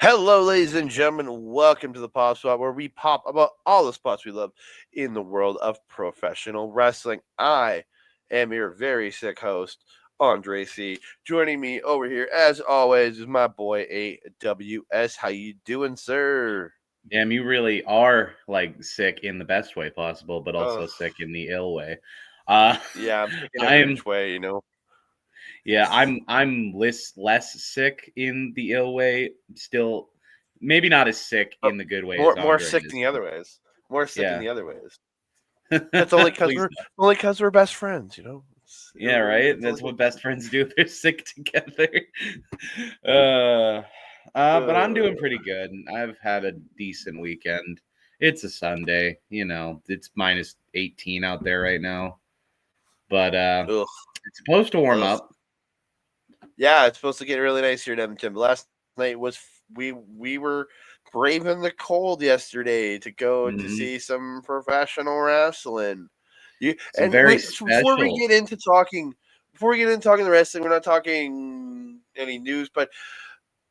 Hello, ladies and gentlemen. Welcome to the Pop Spot, where we pop about all the spots we love in the world of professional wrestling. I am your very sick host, Andre C. Joining me over here, as always, is my boy AWS. How you doing, sir? Damn, you really are like sick in the best way possible, but Oh, also sick in the ill way. Uh, yeah, I'm sick in every I'm which way, yeah, I'm less sick in the ill way. Still, maybe not as sick But in the good way more as more Andre sick is. in the other ways. More sick in Yeah, the other ways. That's only because please we're no. only because we're best friends. Yeah, right. It's only That's what best friends do. They're sick together. uh, but I'm doing pretty good. I've had a decent weekend. It's a Sunday, it's minus 18 out there right now. But ugh, it's supposed to warm ugh. up. Yeah, it's supposed to get really nice here in Edmonton. But last night we were braving the cold yesterday to go to Hmm. see some professional wrestling. You Some and very we before we special. get into talking before we get into talking the wrestling, we're not talking any news, but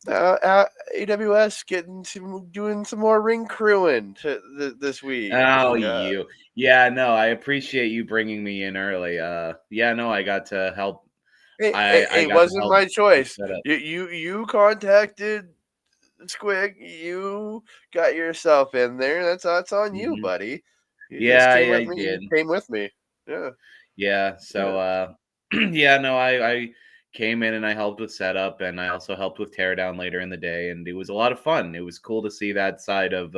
AWS doing some more ring crewing this week. Oh, Uh, you. Yeah, no, I appreciate you bringing me in early. Yeah, no, I got to help. I it got to wasn't help my choice. set up. You contacted Squig, you got yourself in there. That's on you, Hmm. buddy. You just Yeah, came with I me. did. You came with me. Yeah, Yeah, yeah, so yeah, no, I came in and I helped with setup and I also helped with teardown later in the day, and it was a lot of fun. It was cool to see that side of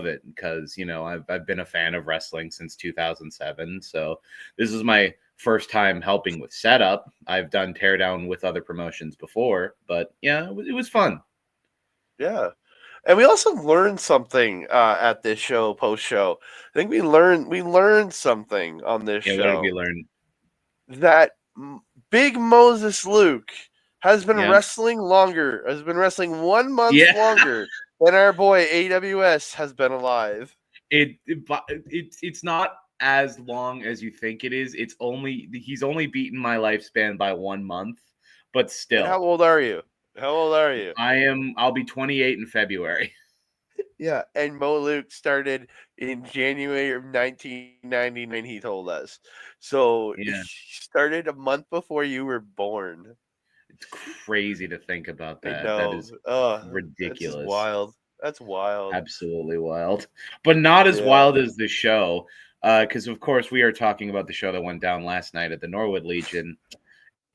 it because, I've been a fan of wrestling since 2007. So this is my first time helping with setup. I've done teardown with other promotions before, but yeah, it was fun. yeah. And we also learned something at this show, post show. I think we learned something on this Yeah, what did we show learn? that Big Moses Luke Yeah. has been wrestling 1 month Yeah. longer than our boy AWS has been alive. It's not as long as you think it is. He's only beaten my lifespan by 1 month, but And how still, old are you? How old are you? I'll be 28 in February. Yeah, and Mo Luke started in January of 1999, he told us. So he Yeah, started a month before you were born. it's crazy to think about I that. That know. is That's just ridiculous. wild. That's wild. Absolutely wild, but not as Yeah. wild as the show. Because of course we are talking about the show that went down last night at the Norwood Legion.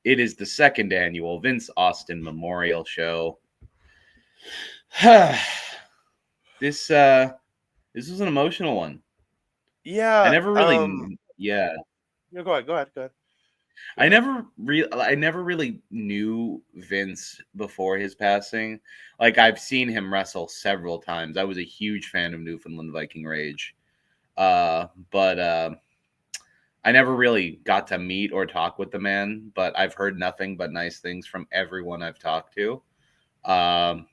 It is the second annual Vince Austin Memorial Show. this This was an emotional one. I Yeah. never really yeah. Yeah, go ahead. Go ahead. Go ahead. Go I ahead. never really knew Vince before his passing. Like I've seen him wrestle several times. I was a huge fan of Newfoundland Viking Rage. But I never really got to meet or talk with the man, but I've heard nothing but nice things from everyone I've talked to. Um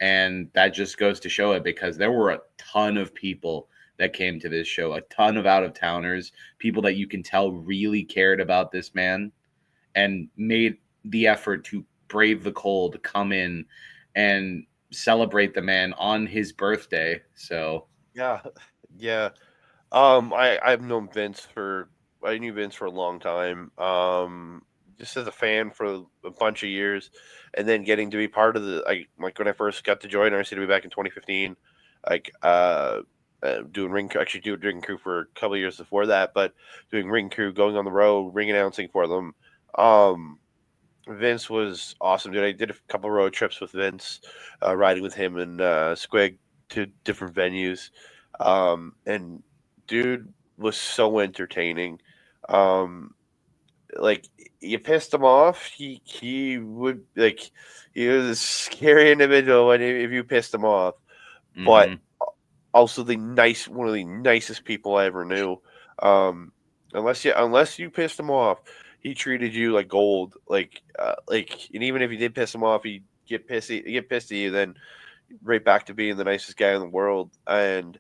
and that just goes to show it because there were a ton of people that came to this show, a ton of out of towners, people that you can tell really cared about this man and made the effort to brave the cold, come in and celebrate the man on his birthday. So, Yeah. Yeah. I've known Vince for I knew Vince for a long time. Just as a fan for a bunch of years, and then getting to be part of like when I first got to join RCW back in 2015, like doing doing ring crew for a couple of years before that, but doing ring crew, going on the road, ring announcing for them. Um, Vince was awesome, dude. I did a couple road trips with Vince, riding with him and Squig to different venues. And dude was so entertaining. Um, like you pissed him off, he would like he was a scary individual if you pissed him off, but mhm. also one of the nicest people I ever knew. Um, unless you pissed him off, he treated you like gold. And even if you did piss him off, he'd get pissed at you, then right back to being the nicest guy in the world. And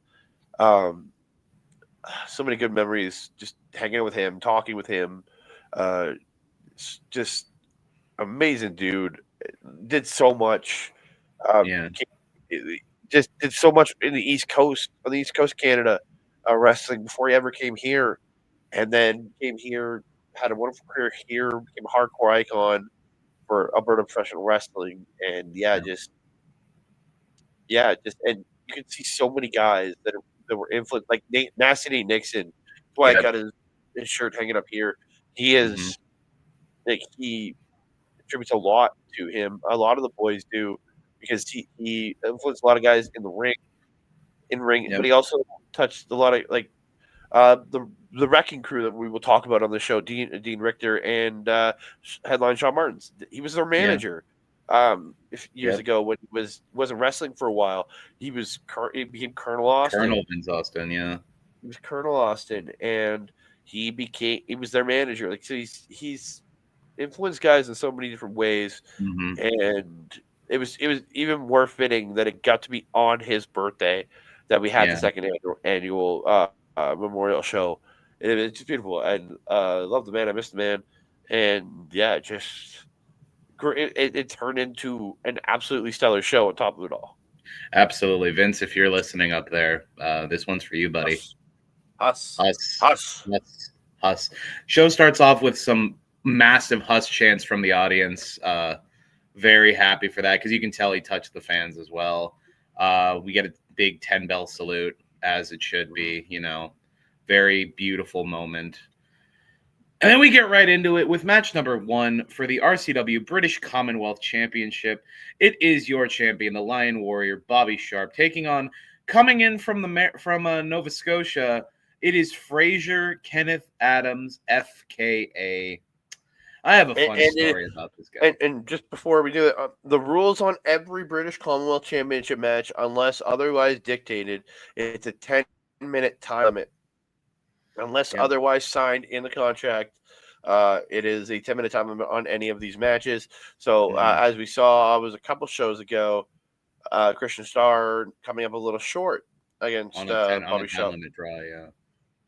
um, so many good memories just hanging out with him, talking with him. Uh, just amazing dude. Did so much. Yeah. Just did so much in the East Coast, on the East Coast Canada, wrestling before he ever came here, and then came here, had a wonderful career here, became a hardcore icon for Alberta professional wrestling, and just and you can see so many guys that were influenced, like Nasty Nate Nixon. That's why I Yep. got his shirt hanging up here. He Hmm. is like he attributes a lot to him. A lot of the boys do because he influenced a lot of guys in ring, but Yep. he also touched a lot of like the wrecking crew that we will talk about on the show, Dean Richter and headline Shawn Martins. He was their Yeah. manager years Yep. ago when he wasn't wrestling for a while. He became Colonel Austin. Colonel Vince Austin. Yeah. He was Colonel Austin, and he was their manager. Like so, he's influenced guys in so many different ways, Hmm. and it was even more fitting that it got to be on his birthday that we had the Yeah. second annual memorial show. It's just beautiful. And love the man. I miss the man. And yeah, it turned into an absolutely stellar show on top of it all. Absolutely, Vince. If you're listening up there, this one's for you, buddy. Us, us, Us. us. Us. Us. Show starts off with some massive Huss chants from the audience. Very happy for that because you can tell he touched the fans as well. We get a big 10 bell salute as it should be. Very beautiful moment. And then we get right into it with match number 1 for the RCW British Commonwealth Championship. It is your champion, the Lion Warrior, Bobby Sharp, taking on, coming in from Nova Scotia. It is Fraser Kenneth Adams, FKA. I have a And, fun and, it, story about this guy. and just before we do it, the rules on every British Commonwealth Championship match, unless otherwise dictated, it's a 10-minute time limit. Unless Yep. otherwise signed in the contract, it is a 10-minute time limit on any of these matches. So, as we saw, it was a couple shows ago, Christian Starr coming up a little short against On a 10 Bobby time Sharp. limit draw, yeah.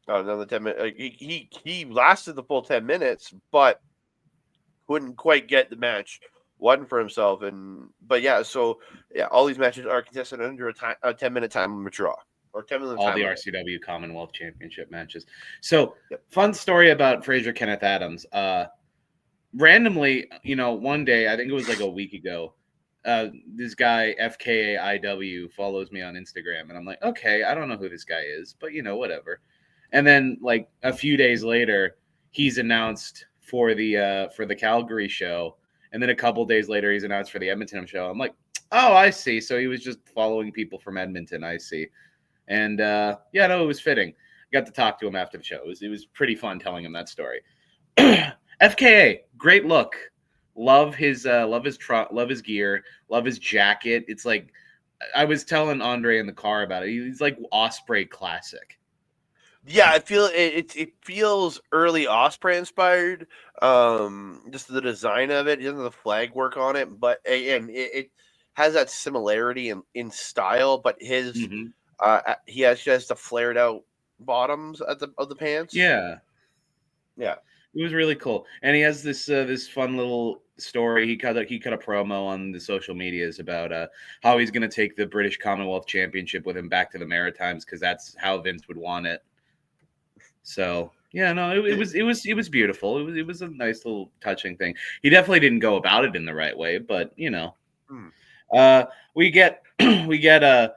Another 10 minutes. He lasted the full 10 minutes, but couldn't quite get the match won for himself. All these matches are contested under a 10-minute time limit draw or 10-minute All time the limit. RCW Commonwealth Championship matches. So, Yep. fun story about Fraser Kenneth Adams. Randomly, one day, I think it was like a week ago, this guy, FKAIW, follows me on Instagram. And I'm like, okay, I don't know who this guy is, but, whatever. And then, like, a few days later, he's announced for the Calgary show. And then a couple days later, he's announced for the Edmonton show. I'm like, oh, I see. So he was just following people from Edmonton. I see. And it was fitting. I got to talk to him after the show. It was pretty fun telling him that story. FKA, great look. Love his love his gear, love his jacket. It's like I was telling Andre in the car about it. He's like Osprey classic. Yeah, I feel it feels early Osprey inspired. Just the design of it, the flag work on it, but again, it has that similarity in style. But his Mm-hmm. he actually has the flared out bottoms of the pants. Yeah, Yeah. it was really cool. And he has this fun little story. He cut a promo on the social medias about how he's going to take the British Commonwealth Championship with him back to the Maritimes because that's how Vince would want it. So yeah, no, it was beautiful. It was a nice little touching thing. He definitely didn't go about it in the right way, but we get we get a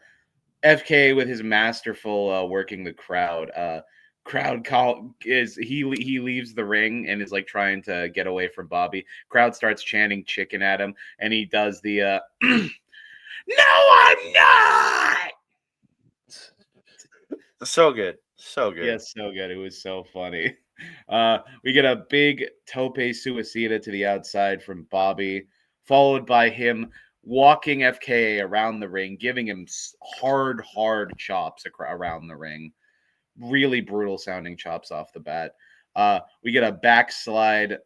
FK with his masterful working the crowd. Crowd call is he leaves the ring and is like trying to get away from Bobby. Crowd starts chanting chicken at him, and he does the no, I'm not. So good. So good. Yes, so good. It was so funny. We get a big tope suicida to the outside from Bobby, followed by him walking FKA around the ring, giving him hard chops around the ring. Really brutal sounding chops off the bat. We get a backslide.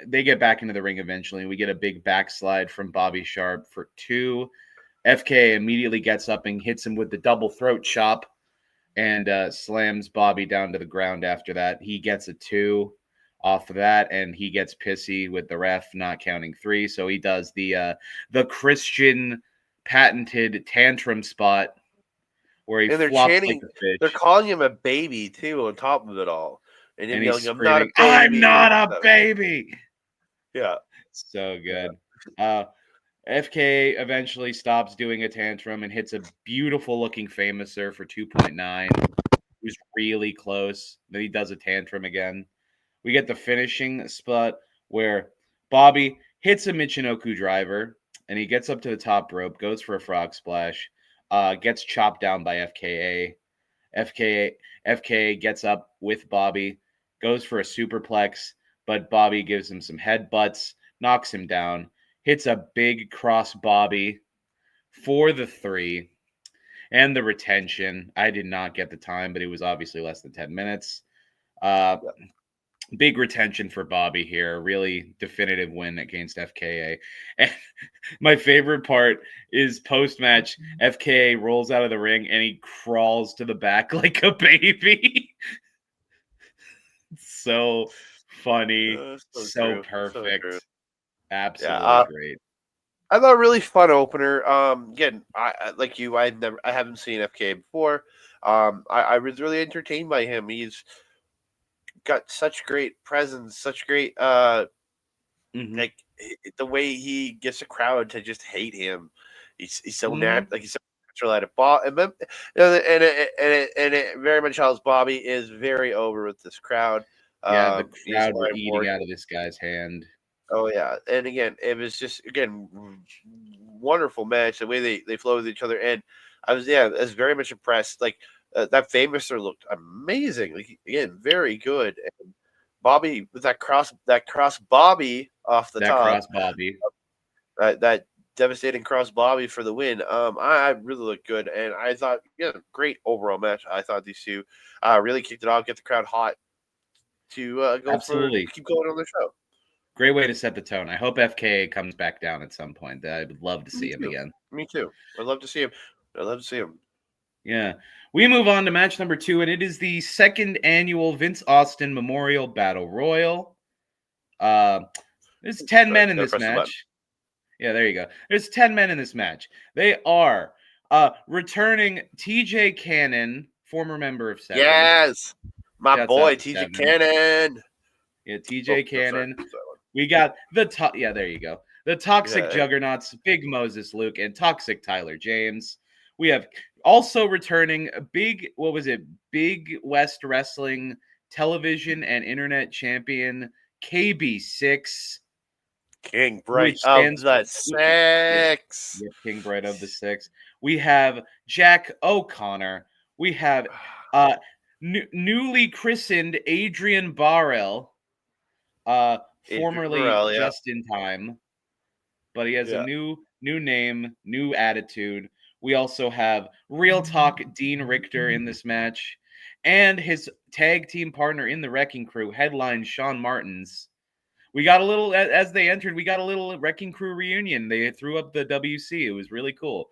They get back into the ring eventually. We get a big backslide from Bobby Sharp for 2. FKA immediately gets up and hits him with the double throat chop and slams Bobby down to the ground after that. He gets a 2 off of that, and he gets pissy with the ref not counting 3. So he does the Christian patented tantrum spot where he And they're flops like chanting, a they're fish calling him a baby too on top of it all. And him and he's yelling, "I'm not a screaming, "I'm baby." not And a stuff. baby." Yeah. So Yeah. good. FK eventually stops doing a tantrum and hits a beautiful looking famouser for 2.9. It was really close. Then he does a tantrum again. We get the finishing spot where Bobby hits a Michinoku driver and he gets up to the top rope, goes for a frog splash, gets chopped down by FKA. FK gets up with Bobby, goes for a superplex, but Bobby gives him some headbutts, knocks him down, hits a big cross Bobby for the 3 and the retention. I did not get the time, but it was obviously less than 10 minutes. Yeah. Big retention for Bobby here. Really definitive win against FKA. And my favorite part is post-match, FKA rolls out of the ring and he crawls to the back like a baby. So funny. So So true. So true. perfect. Yeah. Absolutely great. I thought a really fun opener. Again, I like you. I haven't seen FK before. I was really entertained by him. He's got such great presence, such great Mm-hmm. like the way he gets a crowd to just hate him. He's so Mm-hmm. he's so natural at it. And it very much helps. Bobby is very over with this crowd. Yeah, the He's crowd were on eating board. out of this guy's hand. Oh yeah, and again, it was just wonderful match. The way they flow with each other, and I was very much impressed. Like that famouser looked amazing. Like again, very good. And Bobby with that cross Bobby off the That top, cross Bobby. that devastating cross Bobby for the win. I really looked good, and I thought great overall match. I thought these two really kicked it off, get the crowd hot to Absolutely. keep going on the show. Great way to set the tone. I hope FKA comes back down at some point. I would love to Me see him too. again. Me too. I'd love to see him. I'd love to see him. Yeah. We move on to match number 2, and it is the second annual Vince Austin Memorial Battle Royal. There's 10 Sorry, men in gotta this press the button. match. Yeah, there you go. There's 10 men in this match. They are returning TJ Cannon, former member of Seven. Yes, my Shouts out boy to TJ Seven. Cannon. Yeah, Oh, TJ no, sorry. Cannon. We got yeah, there you go. The Toxic Yeah, Juggernauts, Big Moses Luke, and Toxic Tyler James. We have also returning Big West Wrestling television and internet champion KB6, King which Bright of stands for the Six. yeah, King Bright of the Six. We have Jack O'Connor. We have newly christened Adrian Barrell, Adrian formerly Morel, yeah. Just in Time, but he has a Yeah. new name, new attitude. We also have Real Talk Dean Richter in this match, and his tag team partner in the Wrecking Crew, headline Sean Martins. We got a little as they entered. We got a little Wrecking Crew reunion. They threw up the WC. It was really cool.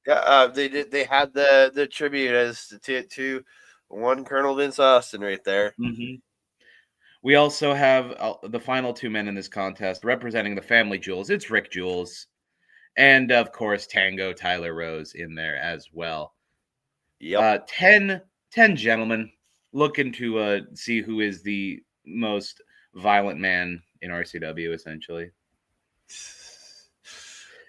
Yeah, they did. They had the tribute as to one Colonel Vince Austin right there. Mm-hmm. We also have the final 2 men in this contest representing the family jewels. It's Rick Jules, and of course Tango Tyler Rose in there as well. Yep. 10 gentlemen looking to see who is the most violent man in RCW, essentially.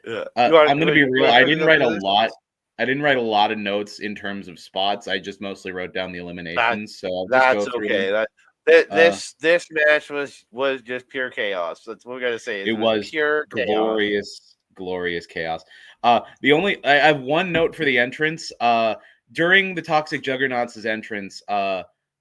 Yeah. I'm going to be You real. want I to talk didn't about write a the lot. I didn't write a lot of notes in terms of spots. I just mostly wrote down the That eliminations. So I'll just go that's through okay. them. This match was just pure chaos. That's what we gotta say. It It was was pure chaos. glorious chaos. The only I have one note for the entrance. During the Toxic Juggernauts' entrance,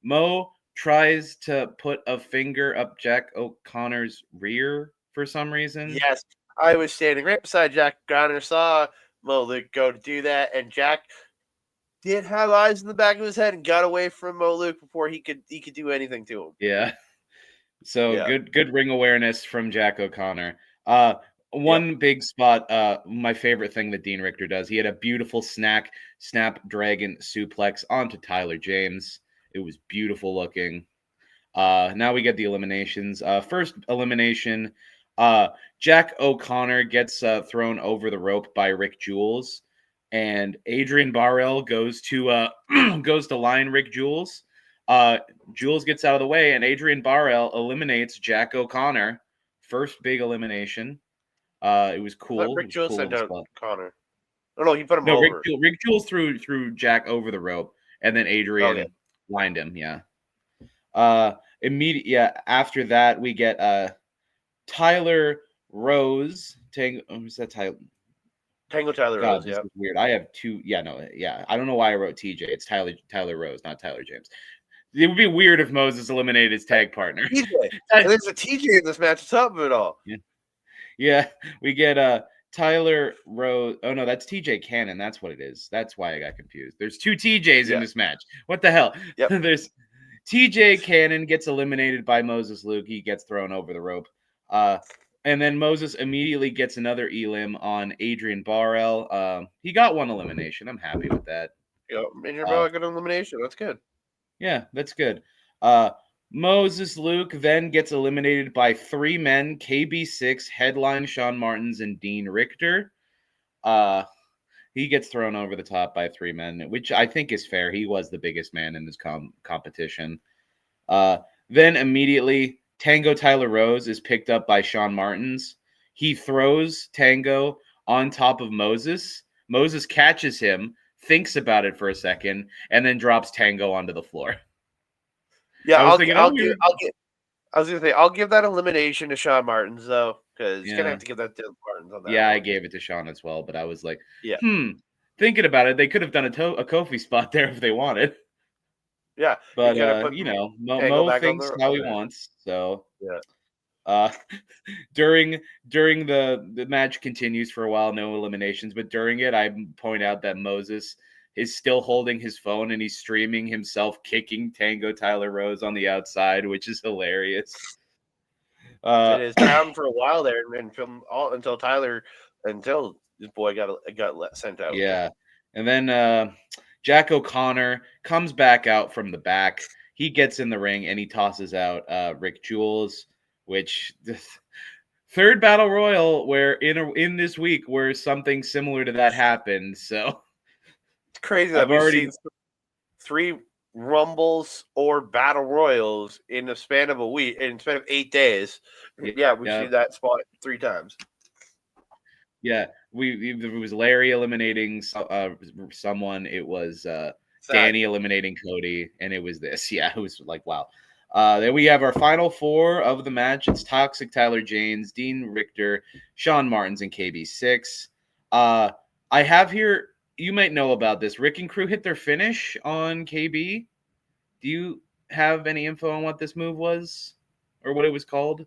Mo tries to put a finger up Jack O'Connor's rear for some reason. Yes, I was standing right beside Jack Garner, saw Mo Luke go to do that, and Jack did have eyes in the back of his head and got away from Mo Luke before he could do anything to him. Yeah. So Yeah. good ring awareness from Jack O'Connor. Yep. One big spot, my favorite thing that Dean Richter does. He had a beautiful snapdragon suplex onto Tyler James. It was beautiful looking. Now we get the eliminations. First elimination, Jack O'Connor gets thrown over the rope by Rick Jules, and Adrian Barrell goes to goes to line Rick Jules. Jules gets out of the way, and Adrian Barrell eliminates Jack O'Connor. First big elimination. It was cool. Rick Jules sent out spot. Connor. Oh no, he put him No, over. Rick Jules threw Jack over the rope, and then Adrian lined him. Yeah. After that, we get Tyler Rose. Who's that Tyler? Tango Tyler God, Rose. this Yeah. is weird. I have two. Yeah, no, yeah. I don't know why I wrote TJ. It's Tyler Rose, not Tyler James. It would be weird if Moses eliminated his tag partner. TJ. And there's a TJ in this match. What's up with it all? Yeah. We get Tyler Rose. Oh no, that's TJ Cannon. That's what it is. That's why I got confused. There's two TJs in this match. What the hell? Yep. There's TJ Cannon gets eliminated by Moses Luke. He gets thrown over the rope. And then Moses immediately gets another elim on Adrian Barrell. He got one elimination. I'm happy with that. Yeah, Adrian Barrell got an elimination. That's good. Yeah, that's good. Moses Luke then gets eliminated by three men, KB6, headline Sean Martins, and Dean Richter. He gets thrown over the top by three men, which I think is fair. He was the biggest man in this competition. Then immediately, Tango Tyler Rose is picked up by Sean Martins. He throws Tango on top of Moses. Moses catches him, thinks about it for a second, and then drops Tango onto the floor. Yeah, I'll give that elimination to Sean Martins though, because you're gonna have to give that to Martins on that. Yeah, I gave it to Sean as well, but I was like, thinking about it, they could have done a Kofi spot there if they wanted. Yeah, but Mo thinks how he wants. So yeah. During the match continues for a while, no eliminations, but during it, I point out that Moses is still holding his phone and he's streaming himself kicking Tango Tyler Rose on the outside, which is hilarious. It is down for a while there and film until this boy got sent out. Yeah, and then Jack O'Connor comes back out from the back. He gets in the ring and he tosses out Rick Jules, which third battle royal where in this week where something similar to that happened. So it's crazy that we've seen three rumbles or battle royals in the span of a week, in the span of 8 days. Yeah, we've seen that spot 3 times. Yeah, it was Larry eliminating someone. It was Danny eliminating Cody, and it was this. Yeah, it was like, wow. Then we have our final 4 of the match. It's Toxic Tyler James, Dean Richter, Sean Martins, and KB6. I have here, you might know about this. Rick and Crew hit their finish on KB. Do you have any info on what this move was or what it was called?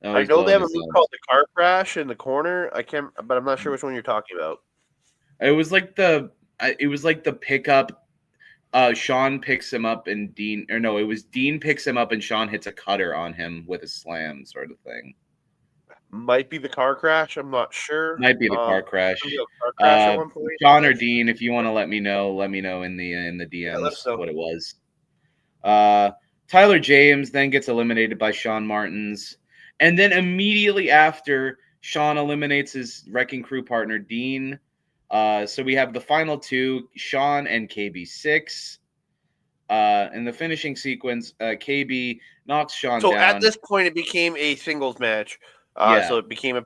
Oh, I know they have a move called the car crash in the corner. But I'm not sure which one you're talking about. It was like the pickup. Sean picks him up and Dean, or no, it was Dean picks him up and Sean hits a cutter on him with a slam sort of thing. Might be the car crash. I'm not sure. Might be the car crash. Sean or Dean, if you want to let me know in the DMs what it was. Tyler James then gets eliminated by Sean Martins. And then immediately after, Sean eliminates his Wrecking Crew partner, Dean. So we have the final 2, Sean and KB6. In the finishing sequence, KB knocks Sean down. So at this point, it became a singles match. So it became a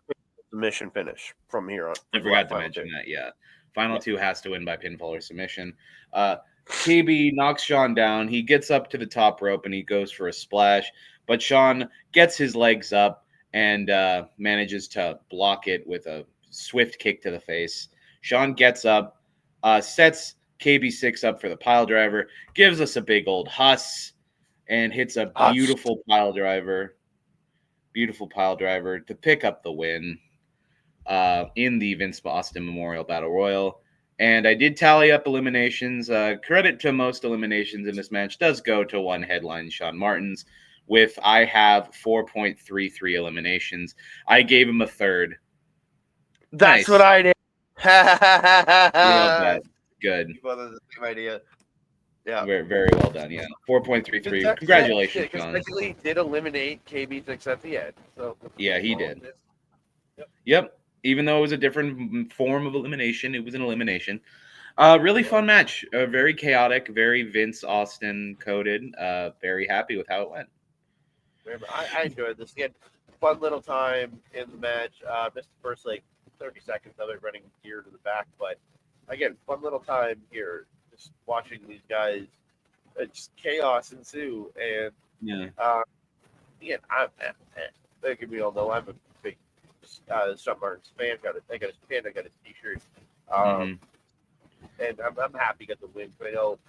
submission finish from here on. I forgot to mention that, yeah. Final 2 has to win by pinfall or submission. KB knocks Sean down. He gets up to the top rope and he goes for a splash. But Sean gets his legs up and manages to block it with a swift kick to the face. Sean gets up, sets KB6 up for the pile driver, gives us a big old HUSS, and hits a beautiful pile driver to pick up the win in the Vince Austin Memorial Battle Royal. And I did tally up eliminations. Credit to most eliminations in this match does go to one headline, Sean Martins, with I have 4.33 eliminations. I gave him a third. That's what I did. Love that. Good. Well, that's the same idea. Yeah. Very, very well done. Yeah, 4.33. Congratulations, John. Technically did eliminate KB6 at the end. So Yeah, he did. Yep. Yep. Even though it was a different form of elimination, it was an elimination. Really fun match. Very chaotic, very Vince Austin coded. Very happy with how it went. I enjoyed this. Again, fun little time in the match. Missed the first 30 seconds of it running gear to the back, but again, fun little time here. Just watching these guys, just chaos ensue, and Yeah. again, they can be all know I'm a big Sean Martin's fan. I got his pin. I got his T-shirt. And I'm happy to get the win. But I know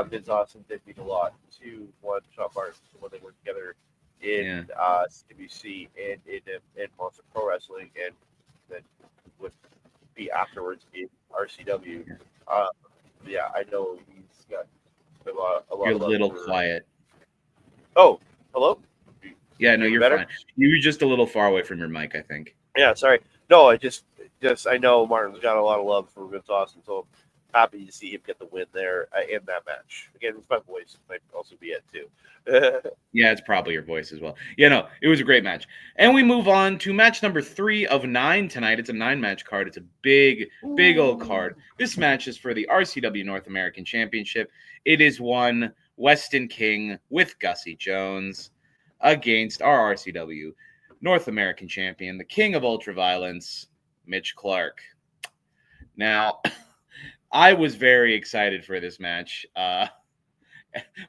Vince Austin did mean a lot to one Sean Martin when they worked together in CWC and in Monster Pro Wrestling, and then would be afterwards in RCW. Yeah, I know he's got a lot. You're a of little quiet. Oh, hello. Yeah, no, you're fine. You were just a little far away from your mic, I think. Yeah, sorry. No, I just I know Martin's got a lot of love for Vince Austin, so happy to see him get the win there in that match. Again, it's my voice might also be it too. Yeah, it's probably your voice as well. Yeah, no, it was a great match. And we move on to match number 3 of 9 tonight. It's a 9-match card. It's a big old card. This match is for the RCW North American Championship. It is one Weston King with Gussie Jones against our RCW North American Champion, the King of Ultraviolence, Mitch Clark. Now, I was very excited for this match.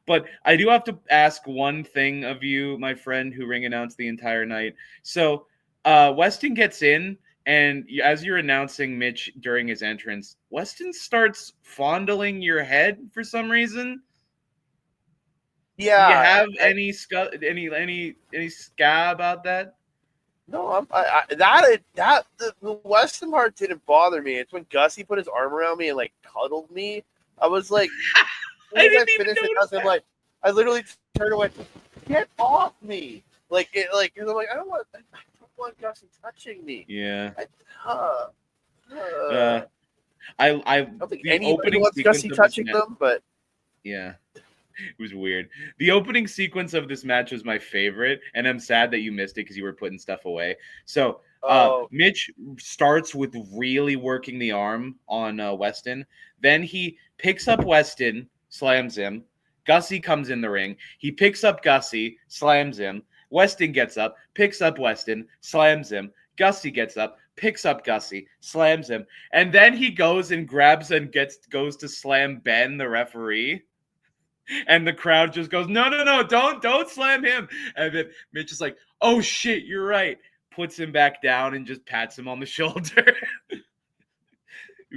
But I do have to ask one thing of you, my friend, who ring announced the entire night. So Weston gets in, and as you're announcing Mitch during his entrance, Weston starts fondling your head for some reason. Yeah. Do you have any ska about that? No, the Weston part didn't bother me. It's when Gussie put his arm around me and cuddled me. I was like, I didn't even notice that. I'm like, I literally turned away. Get off me! I'm like, I don't want Gussie touching me. Yeah. I don't think anybody wants Gussie touching them, but yeah. It was weird. The opening sequence of this match was my favorite, and I'm sad that you missed it because you were putting stuff away. So Mitch starts with really working the arm on Weston. Then he picks up Weston, slams him. Gussie comes in the ring. He picks up Gussie, slams him. Weston gets up, picks up Weston, slams him. Gussie gets up, picks up Gussie, slams him. And then he goes and grabs and goes to slam Ben, the referee. And the crowd just goes, no, don't slam him. And then Mitch is like, oh shit, you're right. Puts him back down and just pats him on the shoulder. It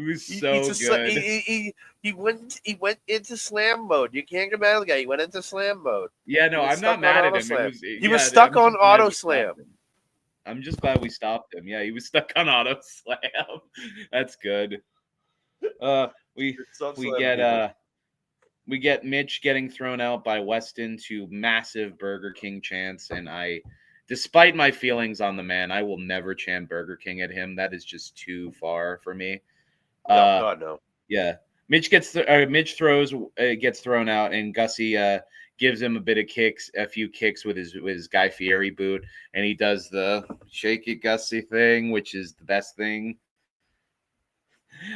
was so good. He went into slam mode. You can't get mad at the guy. He went into slam mode. Yeah, no, I'm not mad at him. He was stuck on auto slam. I'm just glad we stopped him. Yeah, he was stuck on auto slam. That's good. We get Mitch getting thrown out by Weston to massive Burger King chants, and despite my feelings on the man, I will never chant Burger King at him. That is just too far for me. God no. Yeah, Mitch gets thrown out, and Gussie gives him a few kicks with his Guy Fieri boot, and he does the shake it Gussie thing, which is the best thing.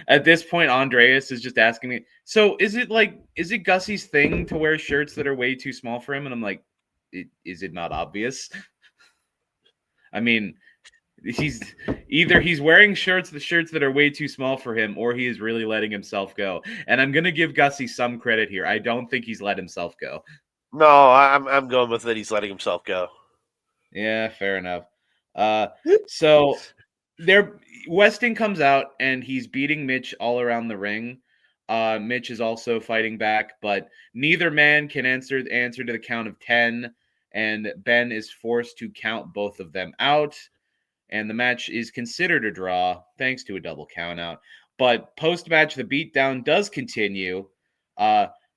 At this point, Andreas is just asking me, so is it Gussie's thing to wear shirts that are way too small for him? And I'm like, is it not obvious? I mean, he's wearing the shirts that are way too small for him, or he is really letting himself go. And I'm gonna give Gussie some credit here. I don't think he's let himself go. No, I'm going with it. He's letting himself go. Yeah, fair enough. So Weston comes out and he's beating Mitch all around the ring. Mitch is also fighting back, but neither man can answer to the count of 10, and Ben is forced to count both of them out, and the match is considered a draw thanks to a double count out. But post-match, the beatdown does continue.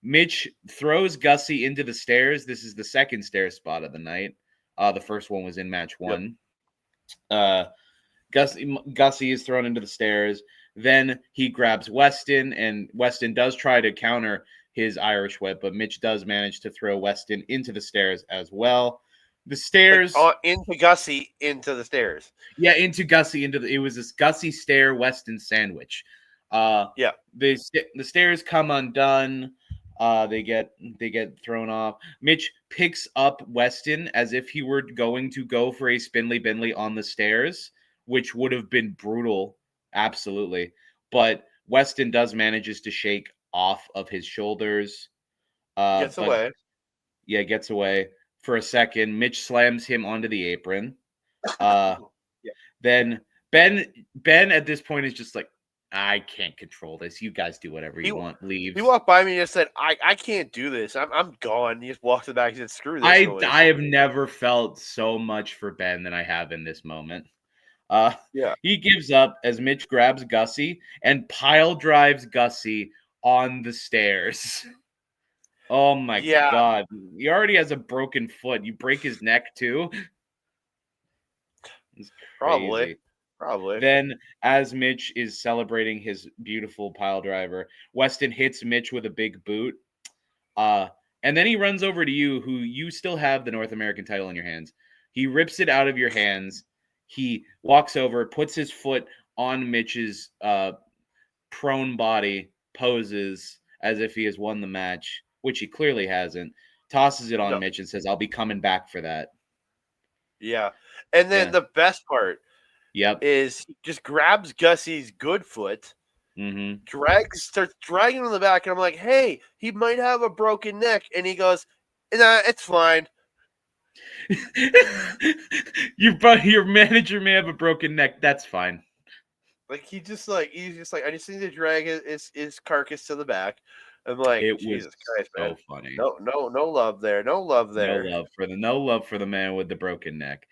Mitch throws Gussie into the stairs. This is the second stair spot of the night. The first one was in match 1. Yep. Gussie is thrown into the stairs. Then he grabs Weston, and Weston does try to counter his Irish whip, but Mitch does manage to throw Weston into the stairs as well. The stairs, into Gussie, into the stairs. yeah, into Gussie, it was this Gussie stair Weston sandwich. Yeah. The stairs come undone. They get thrown off. Mitch picks up Weston as if he were going to go for a spindly bindley on the stairs, which would have been brutal, absolutely. But Weston does manages to shake off of his shoulders. Gets away. Yeah, gets away for a second. Mitch slams him onto the apron. Yeah. Then Ben at this point is just like, I can't control this. You guys do whatever you want. Leave. He walked by me and just said, I can't do this. I'm gone. He just walked to the back and said, screw this noise. I have never felt so much for Ben than I have in this moment. Yeah. He gives up as Mitch grabs Gussie and pile drives Gussie on the stairs. Oh my God. He already has a broken foot. You break his neck too? It's crazy. Probably. Then, as Mitch is celebrating his beautiful pile driver, Weston hits Mitch with a big boot. And then he runs over to you, who you still have the North American title in your hands. He rips it out of your hands. He walks over, puts his foot on Mitch's prone body, poses as if he has won the match, which he clearly hasn't, tosses it on Mitch and says, I'll be coming back for that. Yeah. And then the best part is he just grabs Gussie's good foot, starts dragging him in the back, and I'm like, hey, he might have a broken neck. And he goes, nah, it's fine. Your manager may have a broken neck. That's fine. Like he's just like, I just need to drag his carcass to the back. I'm like, Jesus Christ, man. So funny. No love there. No love there. No love for the man with the broken neck.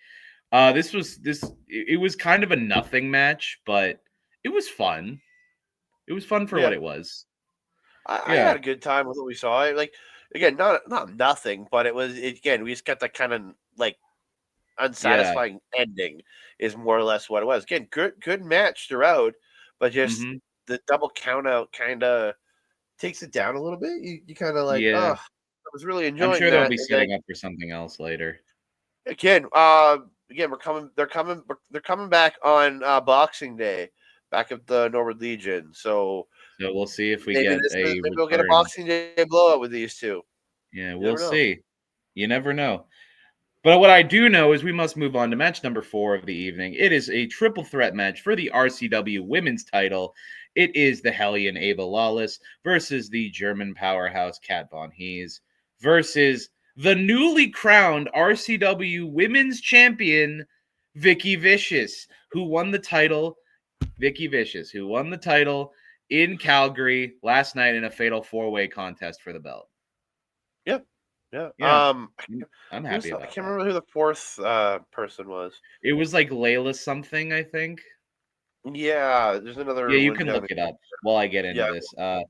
It was kind of a nothing match, but it was fun. It was fun for what it was. I had a good time with what we saw. Like, again, not nothing, but it was, again, we just got that kind of like unsatisfying ending is more or less what it was. Again, good match throughout, but just the double count out kind of takes it down a little bit. You kind of like, I was really enjoying. I'm sure that. They'll be setting up for something else later. Again, they're coming back on Boxing Day, back at the Norwood Legion. So we'll see if we maybe we'll get a Boxing Day blowout with these two. Yeah, we'll see. You never know. But what I do know is we must move on to match number 4 of the evening. It is a triple threat match for the RCW women's title. It is the Hellion Ava Lawless versus the German powerhouse Kat Von Hees versus the newly crowned RCW women's champion, Vicky Vicious, who won the title. Vicky Vicious, who won the title in Calgary last night in a fatal 4-way contest for the belt. Yeah. I'm happy about that. I can't remember who the fourth person was. It was like Layla something, I think. Yeah, there's another. Yeah, you can look it up while I get into this.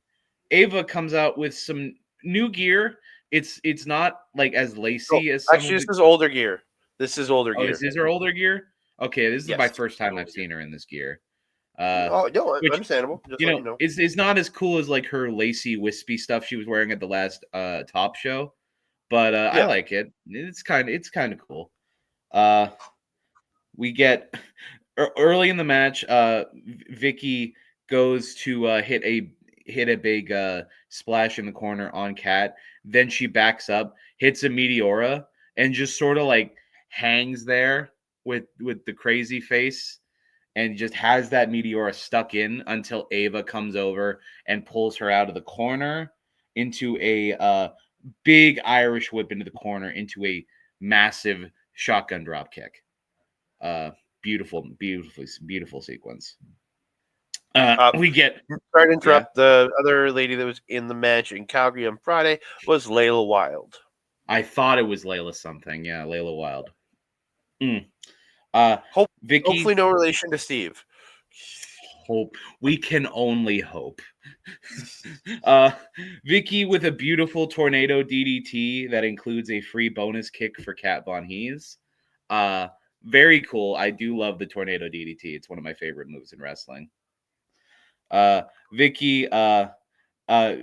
Ava comes out with some new gear. It's not like as lacy as actually. This is older gear. This is older gear. This is her older gear. Okay, this is my first time I've seen her in this gear. Which, understandable. Just it's not as cool as like her lacy, wispy stuff she was wearing at the last Top show, but I like it. It's kind of cool. We get early in the match. Vicky goes to hit a big splash in the corner on Kat. Then she backs up, hits a Meteora, and just sort of like hangs there with the crazy face, and just has that Meteora stuck in until Ava comes over and pulls her out of the corner into a big Irish whip into the corner into a massive shotgun drop kick. Beautiful sequence. We get. Sorry to interrupt. The other lady that was in the match in Calgary on Friday was Layla Wild. I thought it was Layla something. Yeah, Layla Wild. Vicky, hopefully no relation to Steve. Hope. We can only hope. Vicky with a beautiful tornado DDT that includes a free bonus kick for Kat Von Hees. Very cool. I do love the tornado DDT. It's one of my favorite moves in wrestling. Vicky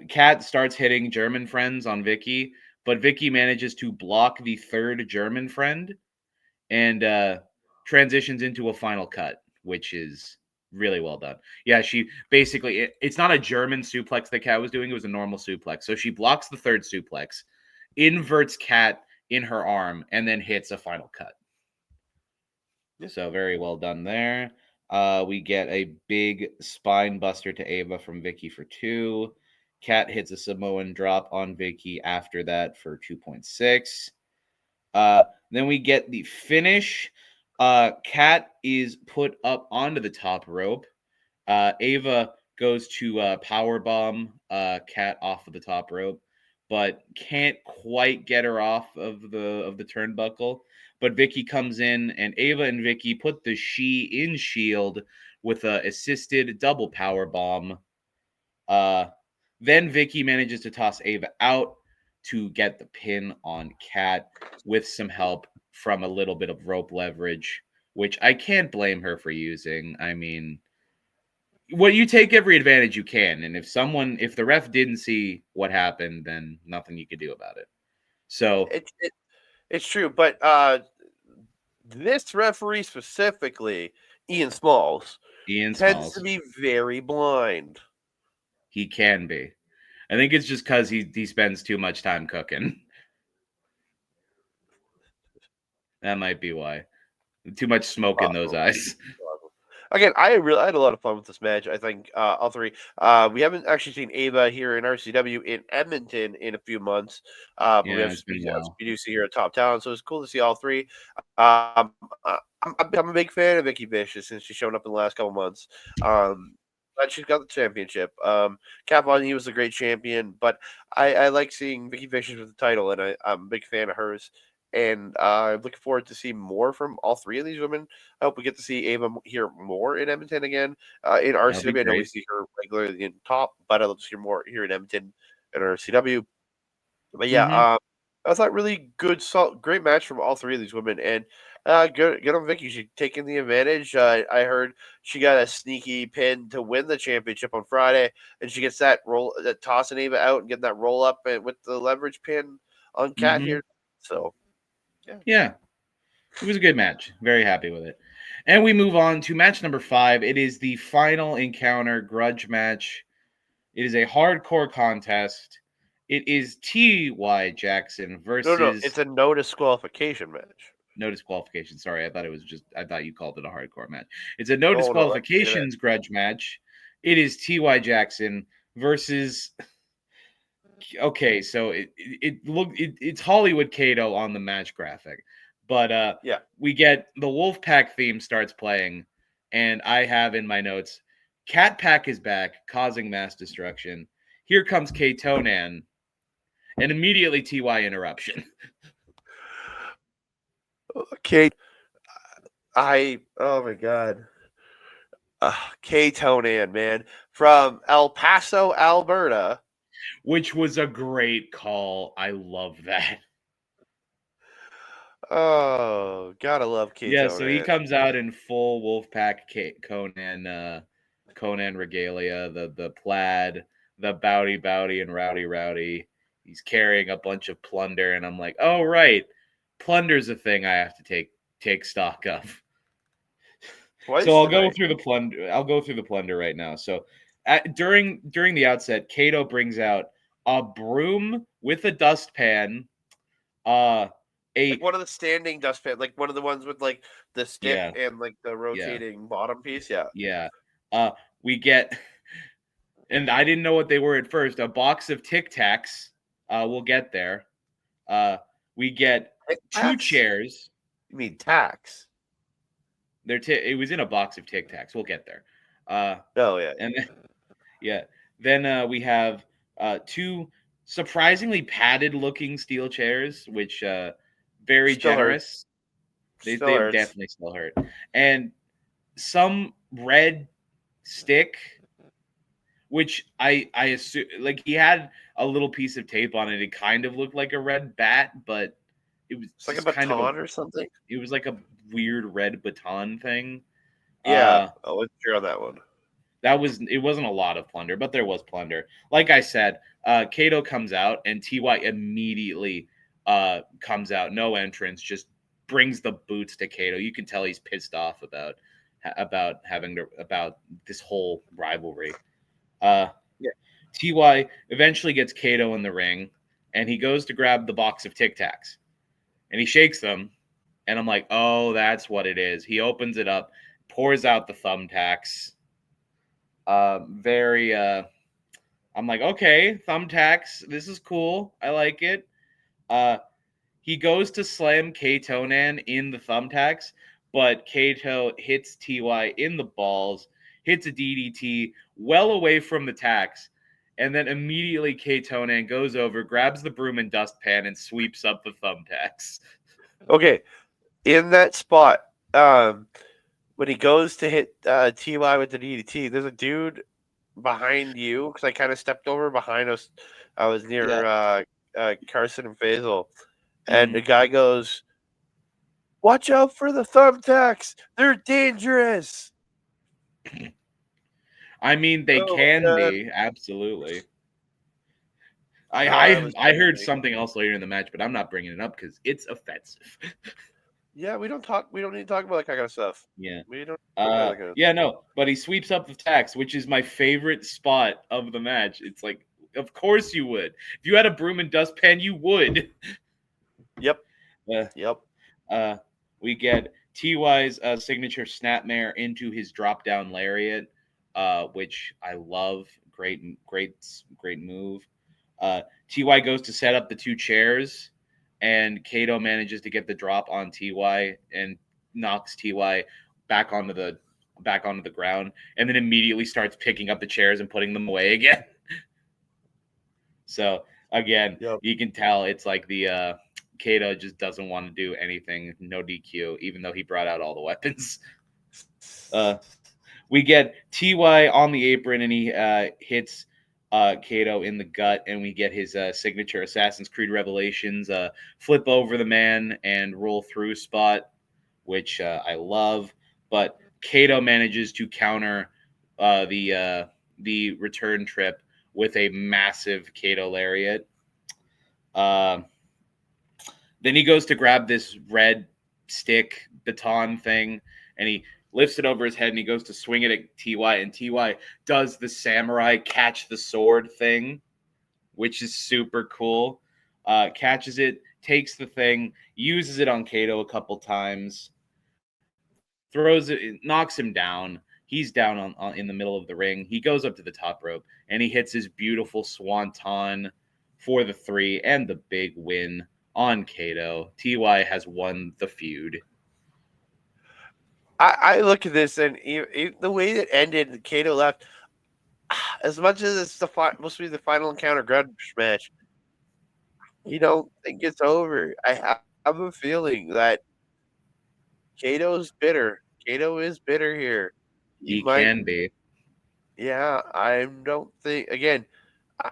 Kat starts hitting German friends on Vicky, but Vicky manages to block the third German friend and transitions into a final cut, which is really well done. Yeah, she basically, it's not a German suplex that Kat was doing, it was a normal suplex. So she blocks the third suplex, inverts Kat in her arm, and then hits a final cut. Yeah. So very well done there. We get a big spine buster to Ava from Vicky for 2. Kat hits a Samoan drop on Vicky after that for 2.6. Then we get the finish. Kat is put up onto the top rope. Ava goes to power bomb Kat off of the top rope, but can't quite get her off of the turnbuckle. But Vicky comes in, and Ava and Vicky put the She in Shield with a assisted double power bomb. Then Vicky manages to toss Ava out to get the pin on Kat with some help from a little bit of rope leverage, which I can't blame her for using. I mean, well, you take every advantage you can, and if the ref didn't see what happened, then nothing you could do about it. So It's true, but this referee specifically, Ian Smalls, Ian tends to Smalls, be very blind. he can be. I think it's just because he spends too much time cooking. That might be why. Too much smoke in those Possible. eyes. Again, I had a lot of fun with this match. I think all three. We haven't actually seen Ava here in RCW in Edmonton in a few months, but we Yeah, have it's been a while. Speed here at Top Talent, so it's cool to see all three. I'm a big fan of Vicky Vicious since she's shown up in the last couple months. Glad she's got the championship. Kat Von he was a great champion, but I like seeing Vicky Vicious with the title, and I'm a big fan of hers. And I'm looking forward to see more from all three of these women. I hope we get to see Ava here more in Edmonton again. In That'll be RCW, I know we great. see her regularly in top, but I'd love to hear more here in Edmonton and RCW. But yeah, Mm-hmm. I thought really good, great match from all three of these women, and good on Vicky. She taking the advantage. I heard she got a sneaky pin to win the championship on Friday, and she gets that tossing Ava out and getting that roll up and with the leverage pin on Cat Mm-hmm. here. So yeah. Yeah, it was a good match. Very happy with it. And we move on to match number 5. It is the final encounter grudge match. It is a hardcore contest. It is T.Y. Jackson No, versus it's a no disqualification match. no disqualification. Sorry, I thought you called it a hardcore match. It's a no Oh no, that's it. disqualifications grudge match. It is T.Y. Jackson versus okay, so it's Hollywood Kato on the match graphic. But Yeah, we get the Wolfpack theme starts playing, and I have in my notes, Cat Pack is back, causing mass destruction. Here comes Katonan, and immediately TY interruption. Kate. Oh my god. K-Tonan, man, from El Paso, Alberta. Which was a great call. I love that. Oh, gotta love Yeah, so he K-Tonan. comes out in full Wolfpack Conan regalia, the plaid, the bowdy and rowdy. He's carrying a bunch of plunder, and I'm like, oh right, plunder's a thing I have to take stock of. So Twice I'll go tonight. through the plunder. I'll go through the plunder right now. So during the outset, Kato brings out a broom with a dustpan, uh, Like a one of the standing dustpan, like one of the ones with like the stick yeah, and like the yeah, rotating bottom piece. Yeah. yeah. We get, and I didn't know what they were at first. A box of Tic Tacs. We'll get there. Uh, we get two Tax? chairs. You mean tax? It was in a box of Tic Tacs. We'll get there. Oh yeah. And then, yeah, then we have two surprisingly padded looking steel chairs, which very Still hurts. generous. Still They hurts. definitely still hurt. And some red stick, which I assume like he had a little piece of tape on it. It kind of looked like a red bat, but it was It's like a just kind of a baton or something. it was like a weird red baton thing. Yeah. Uh I wasn't sure on that one. It wasn't a lot of plunder, but there was plunder. Like I said, Kato comes out and TY immediately comes out, no entrance, just brings the boots to Kato. You can tell he's pissed off about this whole rivalry. Uh, Yeah. TY eventually gets Kato in the ring, and he goes to grab the box of Tic Tacs, and he shakes them, and I'm like, oh, that's what it is. He opens it up, pours out the thumbtacks. I'm like, okay, thumbtacks. This is cool. I like it. Uh, he goes to slam Katonan in the thumbtacks, but Kato hits TY in the balls, hits a DDT well away from the tacks, and then immediately Katonan goes over, grabs the broom and dustpan, and sweeps up the thumbtacks. Okay, in that spot, when he goes to hit Ty with the DDT, there's a dude behind you because I kind of stepped over behind us. I was near Carson and Faisal, and the guy goes, "Watch out for the thumbtacks! They're dangerous." I mean, they Oh my can god! be, absolutely. That was I heard crazy. something else later in the match, but I'm not bringing it up because it's offensive. Yeah, we don't talk. We don't need to talk about that kind of stuff. Yeah. We don't talk about that kind of Yeah, no, but he sweeps up the tacks, which is my favorite spot of the match. It's like, of course you would. If you had a broom and dustpan, you would. Yep. Uh, Yep. we get TY's signature snapmare into his drop down lariat, which I love. Great move. TY goes to set up the two chairs, and Kato manages to get the drop on TY and knocks TY back onto the ground, and then immediately starts picking up the chairs and putting them away again. So again, Yep. you can tell it's like the Kato just doesn't want to do anything, no DQ, even though he brought out all the weapons. We get TY on the apron, and he hits Kato in the gut, and we get his signature Assassin's Creed Revelations flip over the man and roll through spot, which I love. But Kato manages to counter the return trip with a massive Kato lariat. Then he goes to grab this red stick baton thing, and he lifts it over his head, and he goes to swing it at TY, and TY does the samurai catch the sword thing, which is super cool. Catches it, takes the thing, uses it on Kato a couple times, throws it, knocks him down. He's down on in the middle of the ring. He goes up to the top rope, and he hits his beautiful swanton for the 3 and the big win on Kato. TY has won the feud. I look at this and the way that ended, Kato left. As much as it's supposed to be the final encounter grudge match, you don't think it's over. I have a feeling that Kato's bitter. Kato is bitter here. He He might. can be. Yeah, I don't think. Again,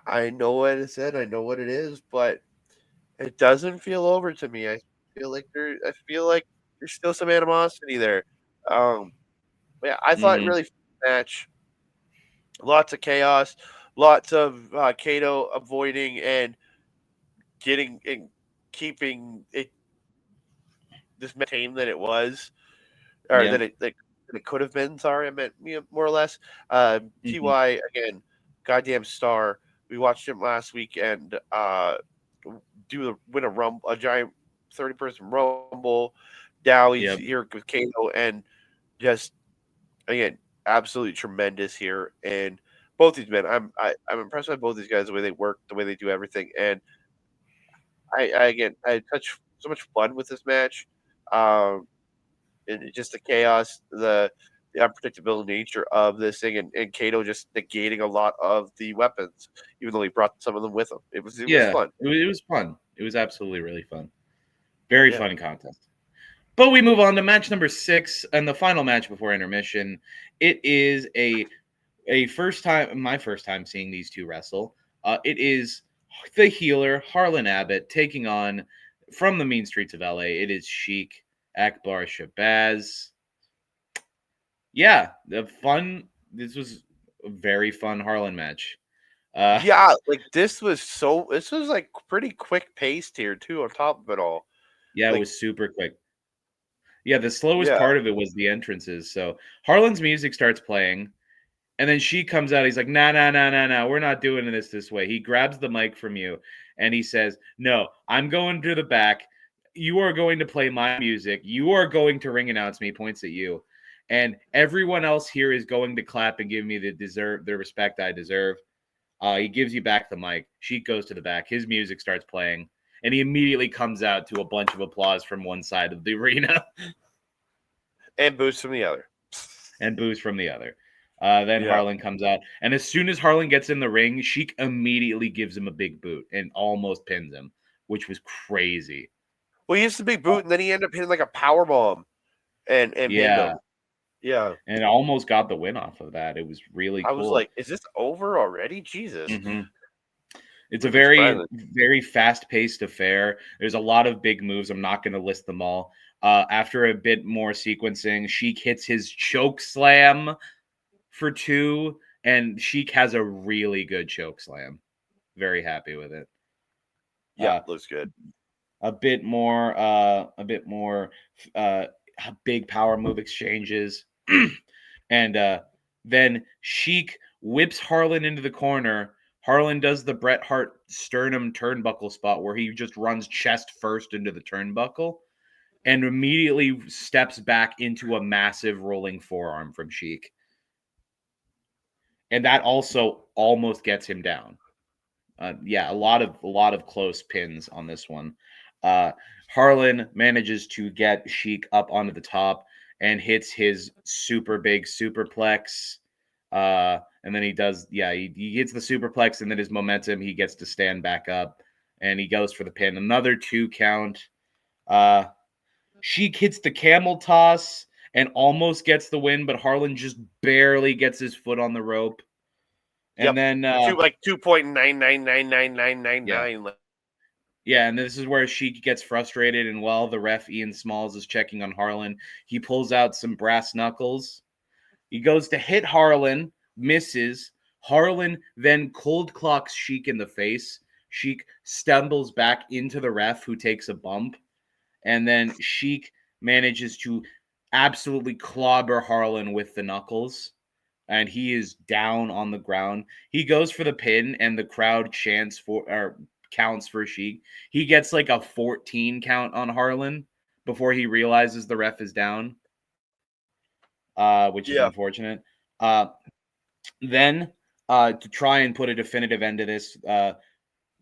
I know what it said. I know what it is, but it doesn't feel over to me. I feel like there's still some animosity there. Um, yeah, I thought Mm-hmm. really fun match. Lots of chaos, lots of Kato avoiding and getting and keeping it this tame that it was, or Yeah. that it could have been. Sorry, I meant more or less. Mm-hmm. Ty again, goddamn star. We watched him last weekend. Win a giant 30-person rumble. Now he's Yep. here with Kato and just again absolutely tremendous here. And both these men, I'm impressed by both these guys, the way they work, the way they do everything. And I had so much fun with this match. Um, and just the chaos, the unpredictable nature of this thing, and Kato just negating a lot of the weapons, even though he brought some of them with him. It was Yeah. fun. It was fun. It was absolutely really fun. Very Yeah. fun contest. But we move on to match number 6 and the final match before intermission. It is my first time seeing these two wrestle. It is the healer Harlan Abbott taking on from the mean streets of LA. It is Sheik Akbar Shabazz. Yeah, the fun. This was very fun Harlan match. Yeah, like this was like pretty quick paced here too. On top of it all, Yeah, it like was super quick. Yeah, the slowest yeah, part of it was the entrances. So Harlan's music starts playing, and then she comes out. He's like, "Nah, nah, nah, nah, nah. We're not doing this way." He grabs the mic from you, and he says, "No, I'm going to the back. You are going to play my music. You are going to ring announce me." Points at you, and everyone else here is going to clap and give me the respect I deserve. He gives you back the mic. Sheik goes to the back. His music starts playing, and he immediately comes out to a bunch of applause from one side of the arena. and boost from the other. And boos from the other. Then Yeah. Harlan comes out, and as soon as Harlan gets in the ring, Sheik immediately gives him a big boot and almost pins him, which was crazy. Well, he used the big boot, and then he ended up hitting like a power bomb, and pinned Yeah, him. Yeah, and almost got the win off of that. It was really I was cool. like, "Is this over already?" Jesus, Mm-hmm. It's a freaking very, surprising. very fast-paced affair. There's a lot of big moves. I'm not going to list them all. After a bit more sequencing, Sheik hits his choke slam for 2, and Sheik has a really good choke slam. Very happy with it. Yeah, Uh, looks good. a bit more uh, big power move exchanges, and then Sheik whips Harlan into the corner. Harlan does the Bret Hart sternum turnbuckle spot where he just runs chest first into the turnbuckle and immediately steps back into a massive rolling forearm from Sheik. And that also almost gets him down. Yeah, a lot of close pins on this one. Uh, Harlan manages to get Sheik up onto the top and hits his super big superplex. And then he does, yeah, he hits the superplex, and then his momentum, he gets to stand back up, and he goes for the pin. Another 2 count. Uh, Sheik hits the camel toss and almost gets the win, but Harlan just barely gets his foot on the rope. And Yep, then, 2.999999. yeah. Yeah, and this is where Sheik gets frustrated, and while the ref Ian Smalls is checking on Harlan, he pulls out some brass knuckles. He goes to hit Harlan, misses. Harlan then cold clocks Sheik in the face. Sheik stumbles back into the ref, who takes a bump, and then Sheik manages to absolutely clobber Harlan with the knuckles, and he is down on the ground. He goes for the pin, and the crowd chants for or counts for Sheik. He gets like a 14 count on Harlan before he realizes the ref is down, which is Yeah, unfortunate. Then to try and put a definitive end to this,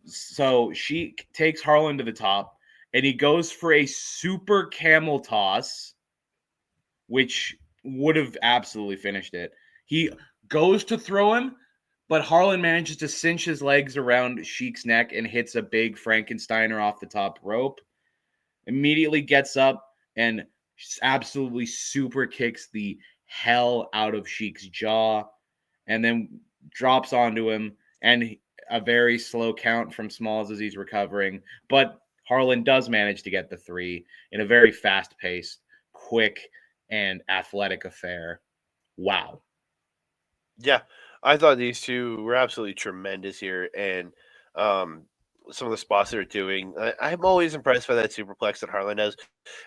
so Sheik takes Harlan to the top, and he goes for a super camel toss, which would have absolutely finished it. He goes to throw him, but Harlan manages to cinch his legs around Sheik's neck and hits a big Frankensteiner off the top rope. Immediately gets up and absolutely super kicks the hell out of Sheik's jaw, and then drops onto him, and a very slow count from Smalls as he's recovering. But Harlan does manage to get the 3 in a very fast-paced, quick, and athletic affair. Wow. yeah. I thought these two were absolutely tremendous here, and um, some of the spots they're doing. I'm always impressed by that superplex that Harlan does,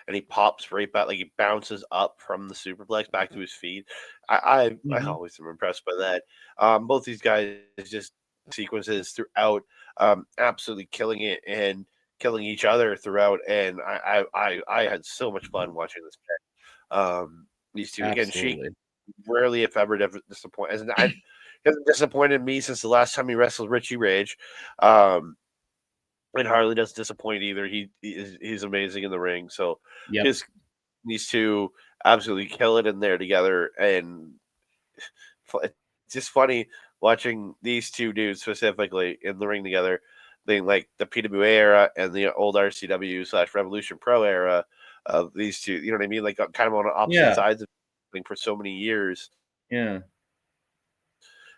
and he pops right back, like he bounces up from the superplex back to his feet. I Mm-hmm. always am impressed by that. Both these guys just sequences throughout, absolutely killing it and killing each other throughout, and I had so much fun watching this. These two again, Sheik Absolutely. rarely, if ever, disappoint. He hasn't disappointed me since the last time he wrestled Richie Rage. Um, and Harley doesn't disappoint either. He's amazing in the ring. So Yep. just these two absolutely kill it in there together, and it's just funny watching these two dudes specifically in the ring together. Being like the PWA era and the old RCW/Revolution Pro era of these two, you know what I mean? Like kind of on opposite Yeah. sides of thing for so many years Yeah.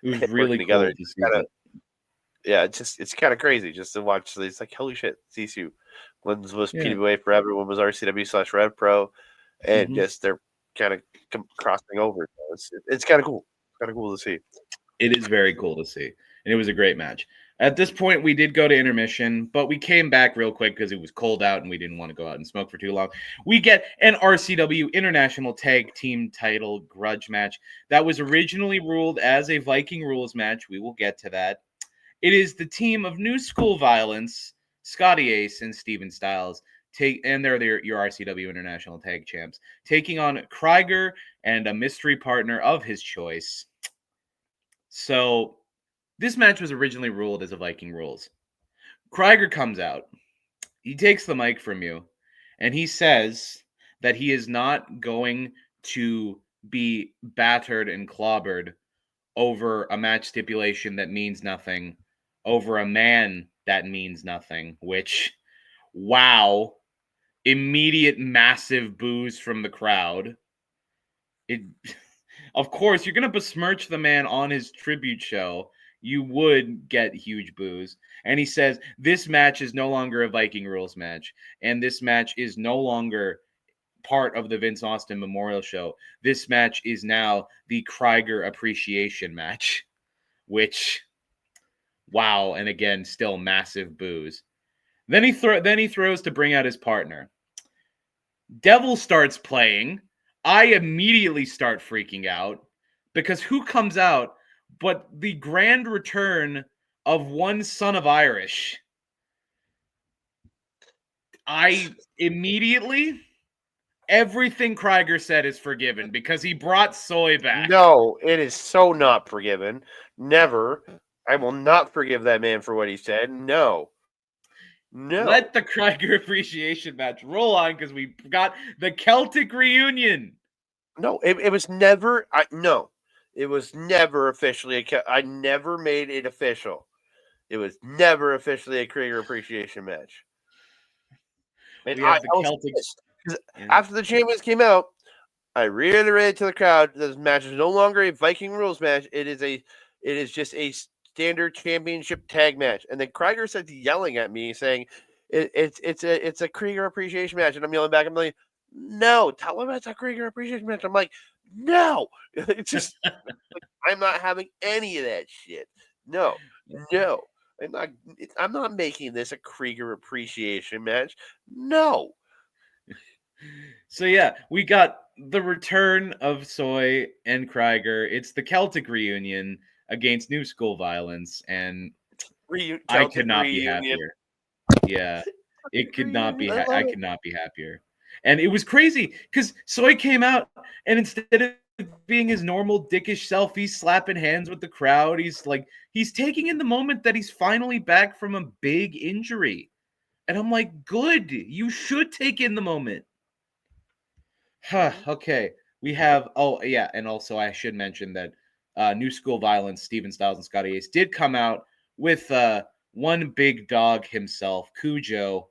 It was and working really together. cool to It's see kind of that. yeah, it's kind of crazy just to watch. It's like holy shit, these two. One was Yeah. PWA forever, one was RCW/Rev Pro, and Mm-hmm. just they're kind of crossing over. So it's kind of cool. Kind of cool to see. It is very cool to see. And it was a great match. At this point, we did go to intermission, but we came back real quick because it was cold out and we didn't want to go out and smoke for too long. We get an RCW International Tag Team Title grudge match that was originally ruled as a Viking rules match. We will get to that. It is the team of New School Violence, Scotty Ace and Steven Styles, and they're your RCW International Tag Champs, taking on Krieger and a mystery partner of his choice. So this match was originally ruled as a Viking rules. Krieger comes out. He takes the mic from you, and he says that he is not going to be battered and clobbered over a match stipulation that means nothing, over a man that means nothing, which, wow, immediate massive boos from the crowd. Of course, you're going to besmirch the man on his tribute show. You would get huge boos. And he says, this match is no longer a Viking rules match. And this match is no longer part of the Vince Austin Memorial Show. This match is now the Krieger Appreciation match. Which, wow. And again, still massive boos. Then he throws to bring out his partner. Devil starts playing. I immediately start freaking out because who comes out but the grand return of one son of Irish? I immediately, everything Krieger said is forgiven because he brought Soy back. No, it is so not forgiven. Never. I will not forgive that man for what he said. No. No. Let the Krieger Appreciation match roll on because we got the Celtic reunion. No, it was never. No, it was never officially. I never made it official. It was never officially a Krieger Appreciation match. And We have the I was Celtic. pissed, 'cause after the champions came out, I reiterated to the crowd this match is no longer a Viking rules match. It is just a standard championship tag match. And then Krieger starts yelling at me saying it's a Krieger Appreciation match. And I'm yelling back, I'm like, no, tell him it's a Krieger Appreciation match. I'm like, no. It's just like, I'm not having any of that shit. No. I'm not making this a Krieger Appreciation match. No. So yeah, we got the return of Soy and Krieger. It's the Celtic reunion against New School Violence, and I could not be happier. Yeah, it could not be. I could not be happier. And it was crazy because Soy came out, and instead of being his normal dickish self, he's slapping hands with the crowd. He's taking in the moment that he's finally back from a big injury, and I'm like, good. You should take in the moment. Okay. We have, and also I should mention that New School Violence, Steven Styles and Scotty Ace did come out with one big dog himself, Cujo.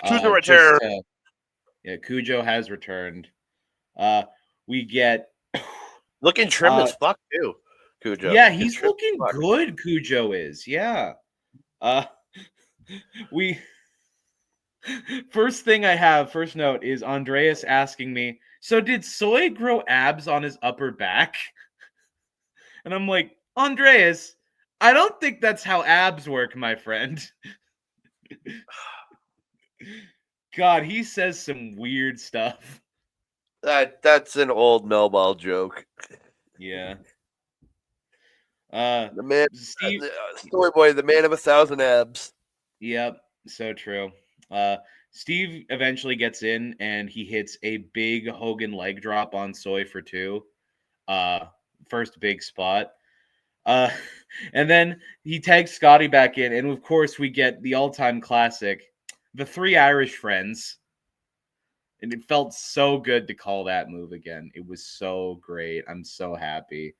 Cujo returned. Cujo has returned. We get looking trim as fuck too. Cujo. Yeah, he's looking good. Cujo is. Yeah. We. First note is Andreas asking me, so did Soy grow abs on his upper back? And I'm like, Andreas, I don't think that's how abs work, my friend. God, he says some weird stuff. That's an old Melball joke. Yeah. The man, Story Boy, the man of 1,000 abs. Yep, so true. Steve eventually gets in and he hits a big Hogan leg drop on Soy for 2. First big spot. And then he tags Scotty back in, and of course we get the all-time classic, the 3 Irish friends. And it felt so good to call that move again. It was so great. I'm so happy.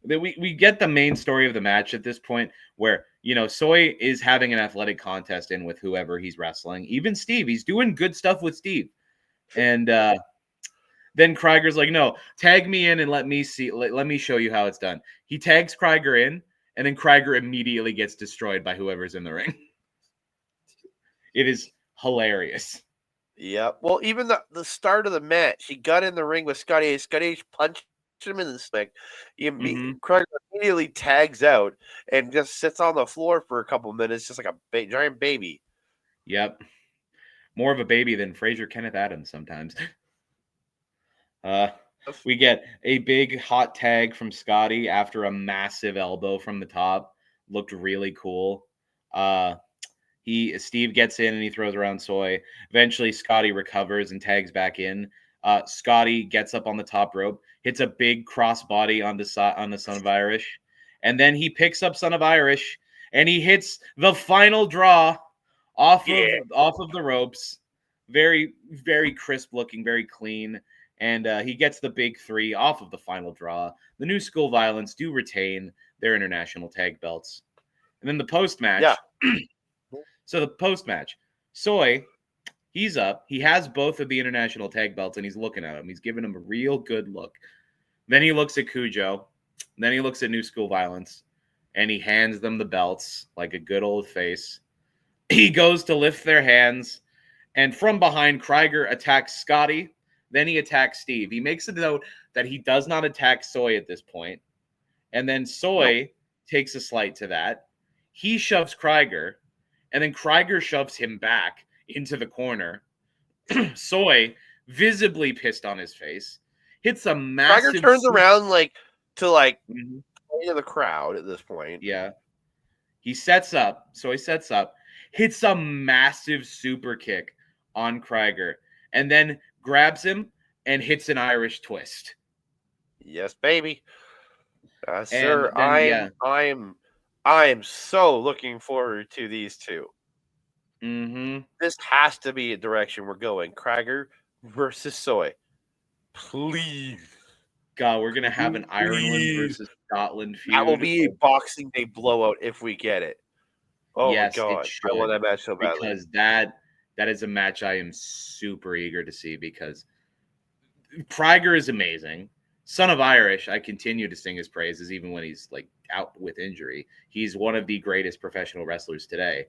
We get the main story of the match at this point where, Soy is having an athletic contest in with whoever he's wrestling. Even Steve, he's doing good stuff with Steve. And then Krieger's like, no, tag me in and let me see. Let me show you how it's done. He tags Krieger in, and then Krieger immediately gets destroyed by whoever's in the ring. It is hilarious. Yeah. Well, even the start of the match, he got in the ring with Scotty Ace. Scotty Ace punched him in the stomach. Mm-hmm. Krieger immediately tags out and just sits on the floor for a couple minutes, just like a giant baby. Yep. More of a baby than Fraser Kenneth Adams sometimes. We get a big hot tag from Scotty after a massive elbow from the top. Looked really cool. Steve gets in and he throws around Soy. Eventually, Scotty recovers and tags back in. Scotty gets up on the top rope, hits a big crossbody on the Son of Irish, and then he picks up Son of Irish and he hits the final draw off of the ropes. Very, very crisp looking, very clean. And he gets the big 3 off of the final draw. The New School Violence do retain their international tag belts. And then the post match. Yeah. So the post match, Soy, he's up. He has both of the international tag belts, and he's looking at him. He's giving him a real good look. Then he looks at Cujo. Then he looks at New School Violence, and he hands them the belts like a good old face. He goes to lift their hands, and from behind, Krieger attacks Scotty. Then he attacks Steve. He makes a note that he does not attack Soy at this point. And then Soy takes a slight to that. He shoves Krieger, and then Krieger shoves him back into the corner. Soy, visibly pissed on his face, hits a massive... Krieger turns around to mm-hmm. into the crowd at this point. Yeah. He sets up, hits a massive super kick on Krieger, and then grabs him and hits an Irish twist. Yes, baby. Sir, I am so looking forward to these two. Mm-hmm. This has to be a direction we're going. Krieger versus Soy. Please. God, we're gonna have an Ireland versus Scotland feud. That will be a Boxing Day blowout if we get it. Oh yes, my god, I want that match so badly. Because that is a match I am super eager to see, because Krieger is amazing. Son of Irish, I continue to sing his praises even when he's out with injury. He's one of the greatest professional wrestlers today.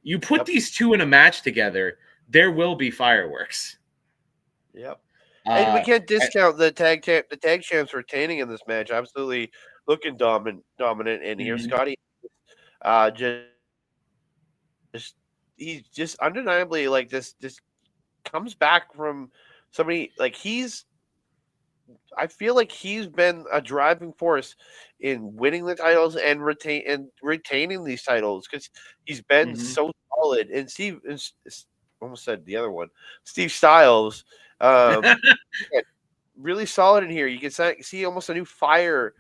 You put these two in a match together, there will be fireworks. Yep. And we can't discount the tag champs retaining in this match. Absolutely looking dominant. And here, Scotty, he's just undeniably this comes back from somebody I feel like he's been a driving force in winning the titles and retaining these titles, because he's been so solid. And Steve almost said the other one, Steve Styles, really solid in here. You can see almost a new fire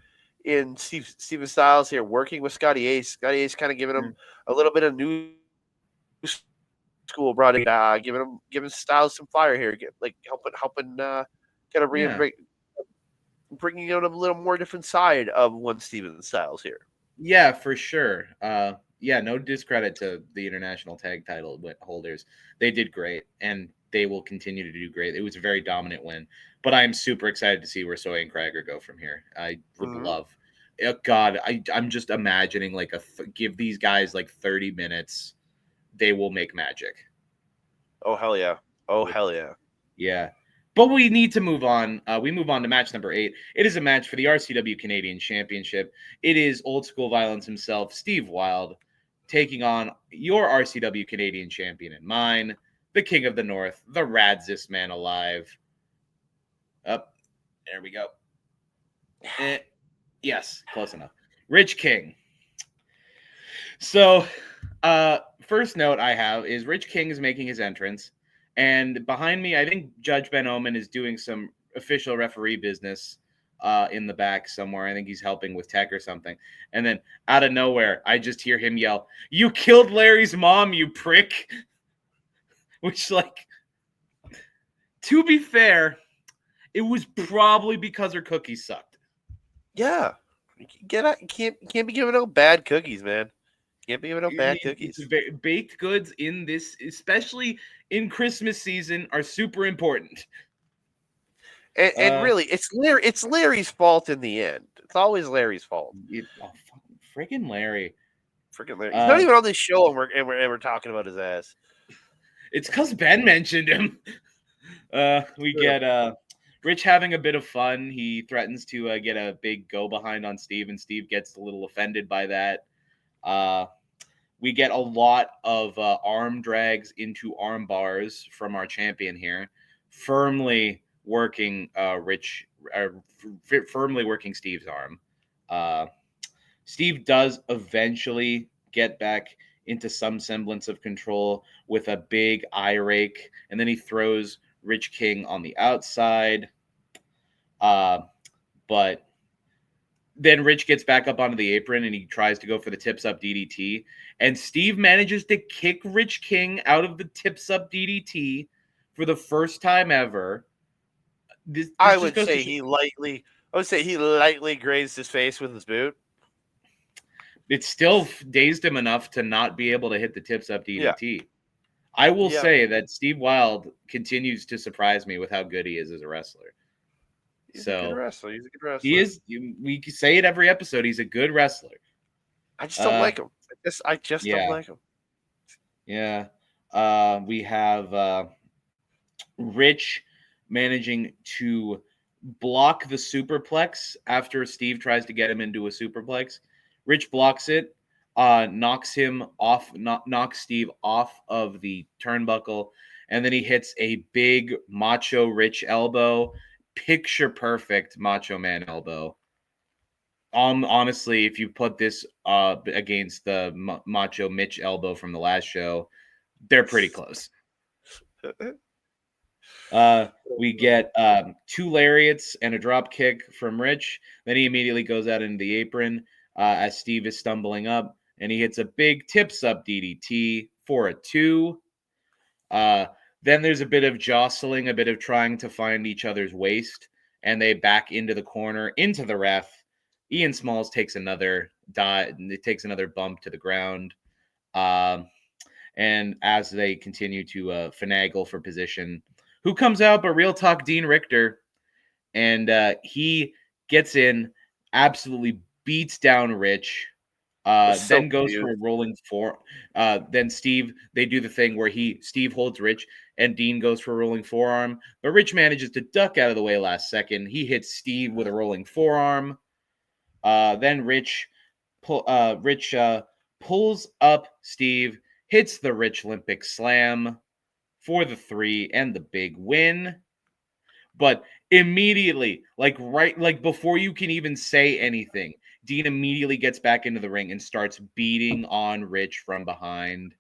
in Steven Styles here, working with Scotty Ace. Scotty Ace kind of giving him a little bit of new school, giving Styles some fire here, helping kind of bringing out a little more different side of one Steven Styles here. Yeah, for sure. No discredit to the international tag title holders. They did great, and they will continue to do great. It was a very dominant win, but I am super excited to see where Soy and Krieger go from here. I would love. God, I'm just imagining give these guys 30 minutes, they will make magic. Oh hell yeah! Oh hell yeah! Yeah. But we need to move on. We move on to match number 8. It is a match for the RCW Canadian Championship. It is Old School Violence himself, Steve Wild, taking on your RCW Canadian Champion and mine, the King of the North, the radsest man alive. Up. There we go. Yes, close enough. Rich King. So, first note I have is Rich King is making his entrance. And behind me, I think Judge Ben Omen is doing some official referee business in the back somewhere. I think he's helping with tech or something. And then out of nowhere, I just hear him yell, "You killed Larry's mom, you prick!" Which, to be fair, it was probably because her cookies sucked. Yeah. Can't be giving out bad cookies, man. Can't be giving out bad cookies. Baked goods in this, especially in Christmas season, are super important. And really, it's Larry's fault in the end. It's always Larry's fault. Friggin' Larry. Friggin' Larry. He's not even on this show, and we're talking about his ass. It's because Ben mentioned him. We get Rich having a bit of fun. He threatens to get a big go behind on Steve, and Steve gets a little offended by that. We get a lot of arm drags into arm bars from our champion here, firmly working firmly working Steve's arm. Steve does eventually get back into some semblance of control with a big eye rake, and then he throws Rich King on the outside. But then Rich gets back up onto the apron and he tries to go for the tips up DDT. And Steve manages to kick Rich King out of the tips up DDT for the first time ever. I would say he lightly grazed his face with his boot. It still dazed him enough to not be able to hit the tips up DDT. Yeah. I will say that Steve Wilde continues to surprise me with how good he is as a wrestler. He's a good wrestler. He is. We say it every episode. He's a good wrestler. I just don't like him. I just don't like him. Yeah. We have Rich managing to block the superplex after Steve tries to get him into a superplex. Rich blocks it, knocks Steve off of the turnbuckle, and then he hits a big Macho Rich elbow, picture perfect Macho Man elbow. Honestly, if you put this against the Macho Mitch elbow from the last show, they're pretty close. We get 2 lariats and a drop kick from Rich. Then he immediately goes out into the apron as Steve is stumbling up, and he hits a big tips up DDT for a 2. Then there's a bit of jostling, a bit of trying to find each other's waist, and they back into the corner, into the ref. Ian Smalls takes another bump to the ground. And as they continue to finagle for position, who comes out but Real Talk Dean Richter? And he gets in, absolutely beats down Rich, then goes for a rolling then they do the thing where Steve holds Rich and Dean goes for a rolling forearm, but Rich manages to duck out of the way last second. He hits Steve with a rolling forearm. Then Rich pulls up Steve, hits the Rich Olympic Slam for the 3 and the big win. But immediately, before you can even say anything, Dean immediately gets back into the ring and starts beating on Rich from behind.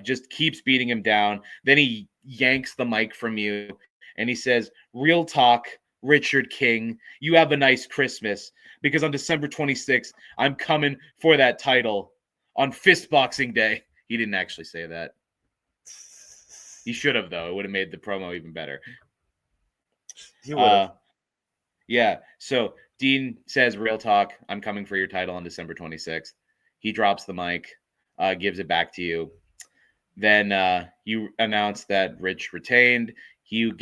Just keeps beating him down. Then he yanks the mic from you and he says, "Real talk, Richard King, you have a nice Christmas, because on December 26th, I'm coming for that title on Fistboxing Day." He didn't actually say that. He should have, though. It would have made the promo even better. He would have. Yeah. So Dean says, "Real talk, I'm coming for your title on December 26th. He drops the mic, gives it back to you. Then you announce that Rich retained. He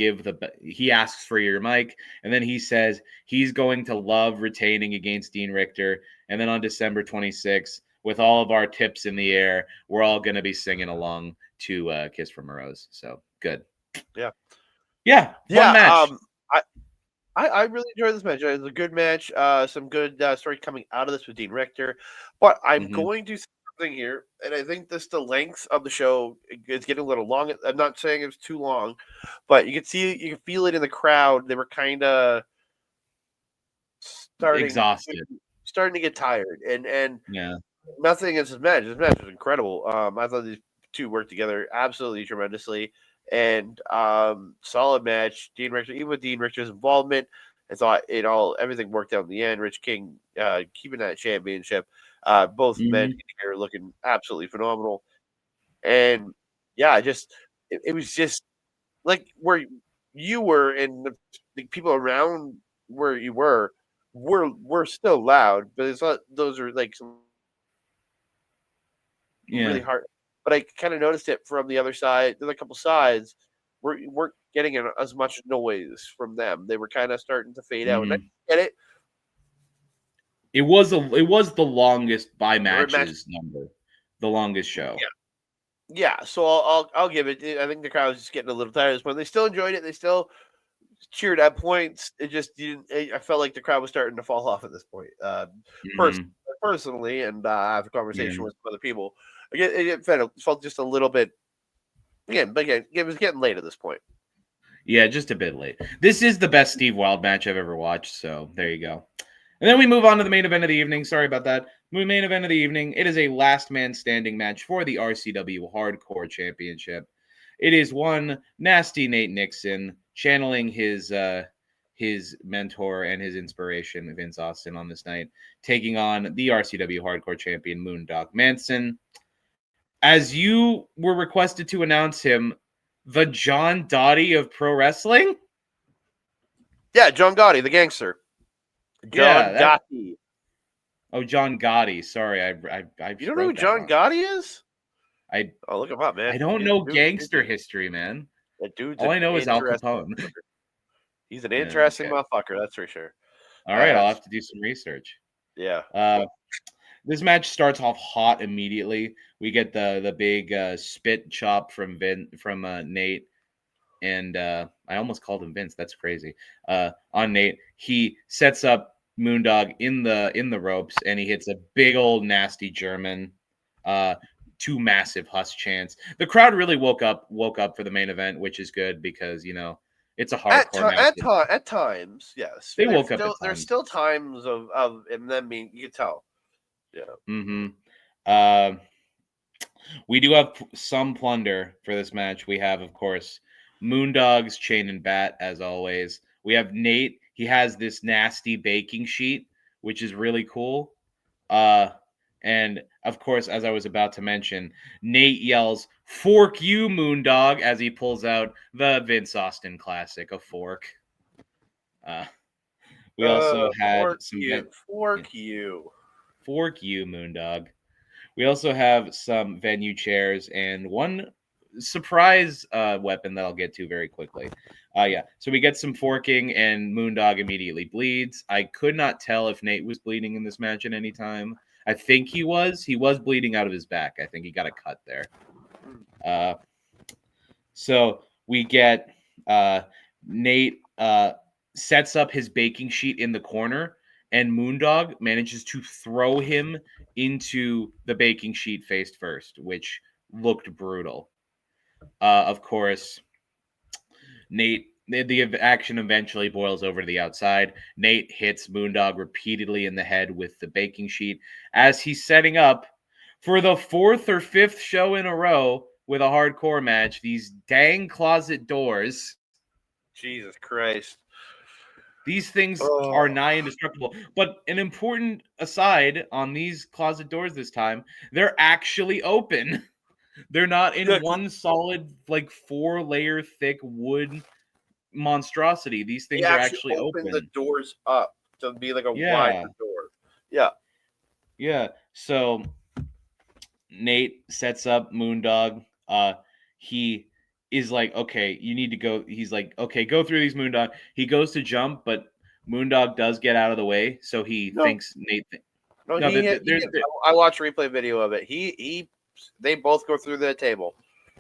asks for your mic, and then he says he's going to love retaining against Dean Richter. And then on December 26th, with all of our tips in the air, we're all going to be singing along to Kiss from a Rose." So good. Yeah. Fun match. I really enjoyed this match. It was a good match. Some good story coming out of this with Dean Richter. But I'm going to say something here, and I think the length of the show is getting a little long. I'm not saying it was too long, but you can feel it in the crowd. They were kind of exhausted, starting to get tired, and yeah. Nothing against this match. This match was incredible. I thought these two worked together absolutely tremendously, and solid match. Dean Richter, even with Dean Richter's involvement, I thought everything worked out in the end. Rich King keeping that championship. Both men here looking absolutely phenomenal, and it was just like where you were and the people around where you were still loud, but it's not. Those are like some really hard. But I kind of noticed it from the other side. There's a couple sides weren't getting as much noise from them. They were kind of starting to fade out. And I get it. It was the longest by matches number, the longest show. Yeah. So I'll give it. I think the crowd was just getting a little tired at this point. They still enjoyed it. They still cheered at points. It just didn't. I felt like the crowd was starting to fall off at this point. Personally, and I have a conversation with some other people. Again, it felt just a little bit. But again, it was getting late at this point. Yeah, just a bit late. This is the best Steve Wild match I've ever watched, so there you go. And then we move on to the main event of the evening. Sorry about that. Main event of the evening. It is a last man standing match for the RCW Hardcore Championship. It is one nasty Nate Nixon channeling his mentor and his inspiration, Vince Austin, on this night, taking on the RCW Hardcore Champion, Moondog Manson. As you were requested to announce him, the John Gotti of pro wrestling? Yeah, John Gotti, the gangster. John Gotti. Oh, John Gotti. Sorry, I you don't know who John Gotti is? I'll look him up, man. I don't know gangster history, man. That dude's all I know is Al Capone. He's an interesting motherfucker, that's for sure. All right, I'll have to do some research. Yeah. This match starts off hot immediately. We get the big spit chop from Nate, and I almost called him Vince. That's crazy. On Nate, he sets up Moondog in the ropes, and he hits a big old nasty German. Two massive HUSS chants. The crowd really woke up for the main event, which is good because it's a hardcore match. At times, yes. They woke up. There's still times of them being. You can tell. Yeah. Mm-hmm. We do have some plunder for this match. We have, of course, Moondog's chain and bat, as always. We have Nate. He has this nasty baking sheet, which is really cool. And, of course, as I was about to mention, Nate yells, "Fork you, Moondog," as he pulls out the Vince Austin classic, a fork. We also had some... Fork you, Moondog. We also have some venue chairs and one surprise weapon that I'll get to very quickly. So we get some forking, and Moondog immediately bleeds. I could not tell if Nate was bleeding in this match at any time. I think he was. He was bleeding out of his back. I think he got a cut there. So we get Nate sets up his baking sheet in the corner, and Moondog manages to throw him into the baking sheet face first, which looked brutal. Of course, Nate, the action eventually boils over to the outside. Nate hits Moondog repeatedly in the head with the baking sheet as he's setting up for the 4th or 5th show in a row with a hardcore match. These dang closet doors. Jesus Christ. These things are nigh indestructible. But an important aside on these closet doors this time, they're actually open. They're not in one solid, 4-layer thick wood monstrosity. These things are actually open. The doors up to be like a wider door. Yeah. Yeah. So Nate sets up Moondog. He is like, okay, you need to go. He's like, okay, go through these, Moondog. He goes to jump, but Moondog does get out of the way. So he thinks Nate. I watched a replay video of it. They both go through the table.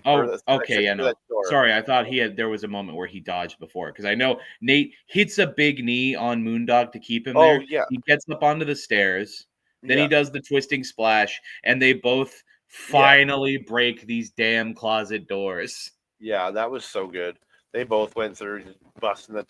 Oh, okay, yeah, no. Sorry, I thought there was a moment where he dodged before, because I know Nate hits a big knee on Moondog to keep him there. Yeah. He gets up onto the stairs, then he does the twisting splash, and they both finally break these damn closet doors. Yeah, that was so good. They both went through, just busting that.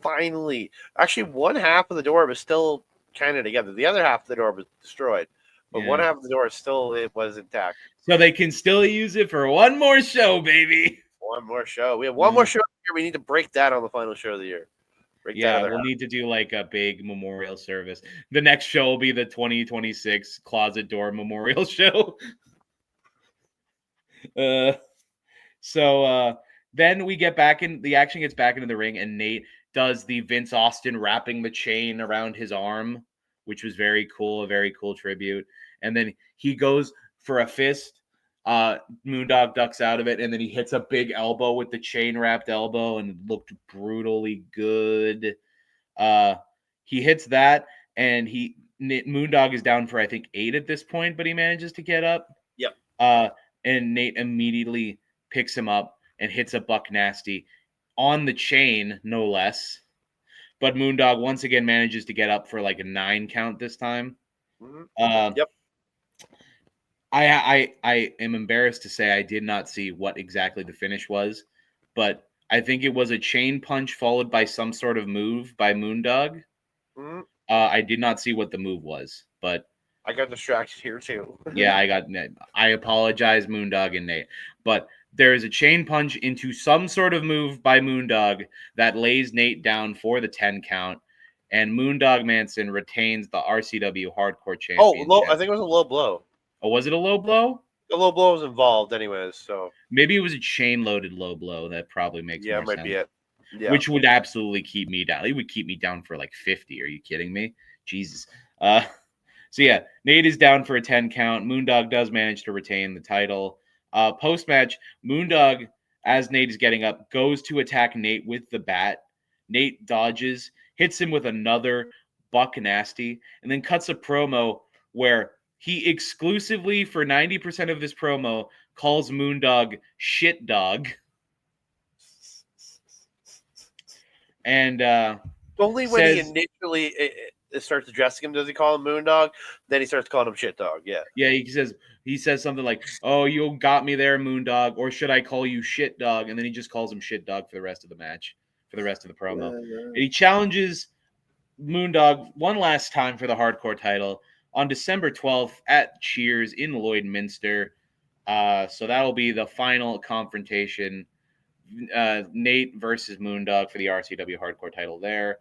Finally, actually, one half of the door was still kind of together. The other half of the door was destroyed. But one half of the door it was intact. So they can still use it for one more show, baby. One more show. We have one more show here. We need to break that on the final show of the year. We'll need to do like a big memorial service. The next show will be the 2026 Closet Door Memorial Show. So then we get back in. The action gets back into the ring, and Nate does the Vince Austin wrapping the chain around his arm, which was very cool, a very cool tribute. And then he goes for a fist. Moondog ducks out of it, and then he hits a big elbow with the chain-wrapped elbow, and it looked brutally good. He hits that, and Moondog is down for, I think, 8 at this point, but he manages to get up. Yep. And Nate immediately picks him up and hits a buck nasty on the chain, no less. But Moondog once again manages to get up for like a 9 count this time. Yep. I am embarrassed to say I did not see what exactly the finish was, but I think it was a chain punch followed by some sort of move by Moondog. I did not see what the move was, but I got distracted here too. yeah, I apologize, Moondog and Nate, but there is a chain punch into some sort of move by Moondog that lays Nate down for the 10 count, and Moondog Manson retains the RCW Hardcore Championship. I think it was a low blow. Oh, was it a low blow? The low blow was involved, anyways. So maybe it was a chain loaded low blow. That probably makes more sense. Yeah, might be it. Yeah. Which would absolutely keep me down. It would keep me down for like 50. Are you kidding me? Jesus. So yeah, Nate is down for a 10 count. Moondog does manage to retain the title. Post-match, Moondog, as Nate is getting up, goes to attack Nate with the bat. Nate dodges, hits him with another buck nasty, and then cuts a promo where he exclusively, for 90% of this promo, calls Moondog shit dog. And only when he initially starts addressing him does he call him Moondog. Then he starts calling him shit dog. Yeah. Yeah, he says something like, "Oh, you got me there, Moondog," or should I call you shit dog? And then he just calls him shit dog for the rest of the match, for the rest of the promo. And he challenges Moondog one last time for the hardcore title on December 12th at Cheers in Lloydminster. So that'll be the final confrontation. Nate versus Moondog for the RCW hardcore title there.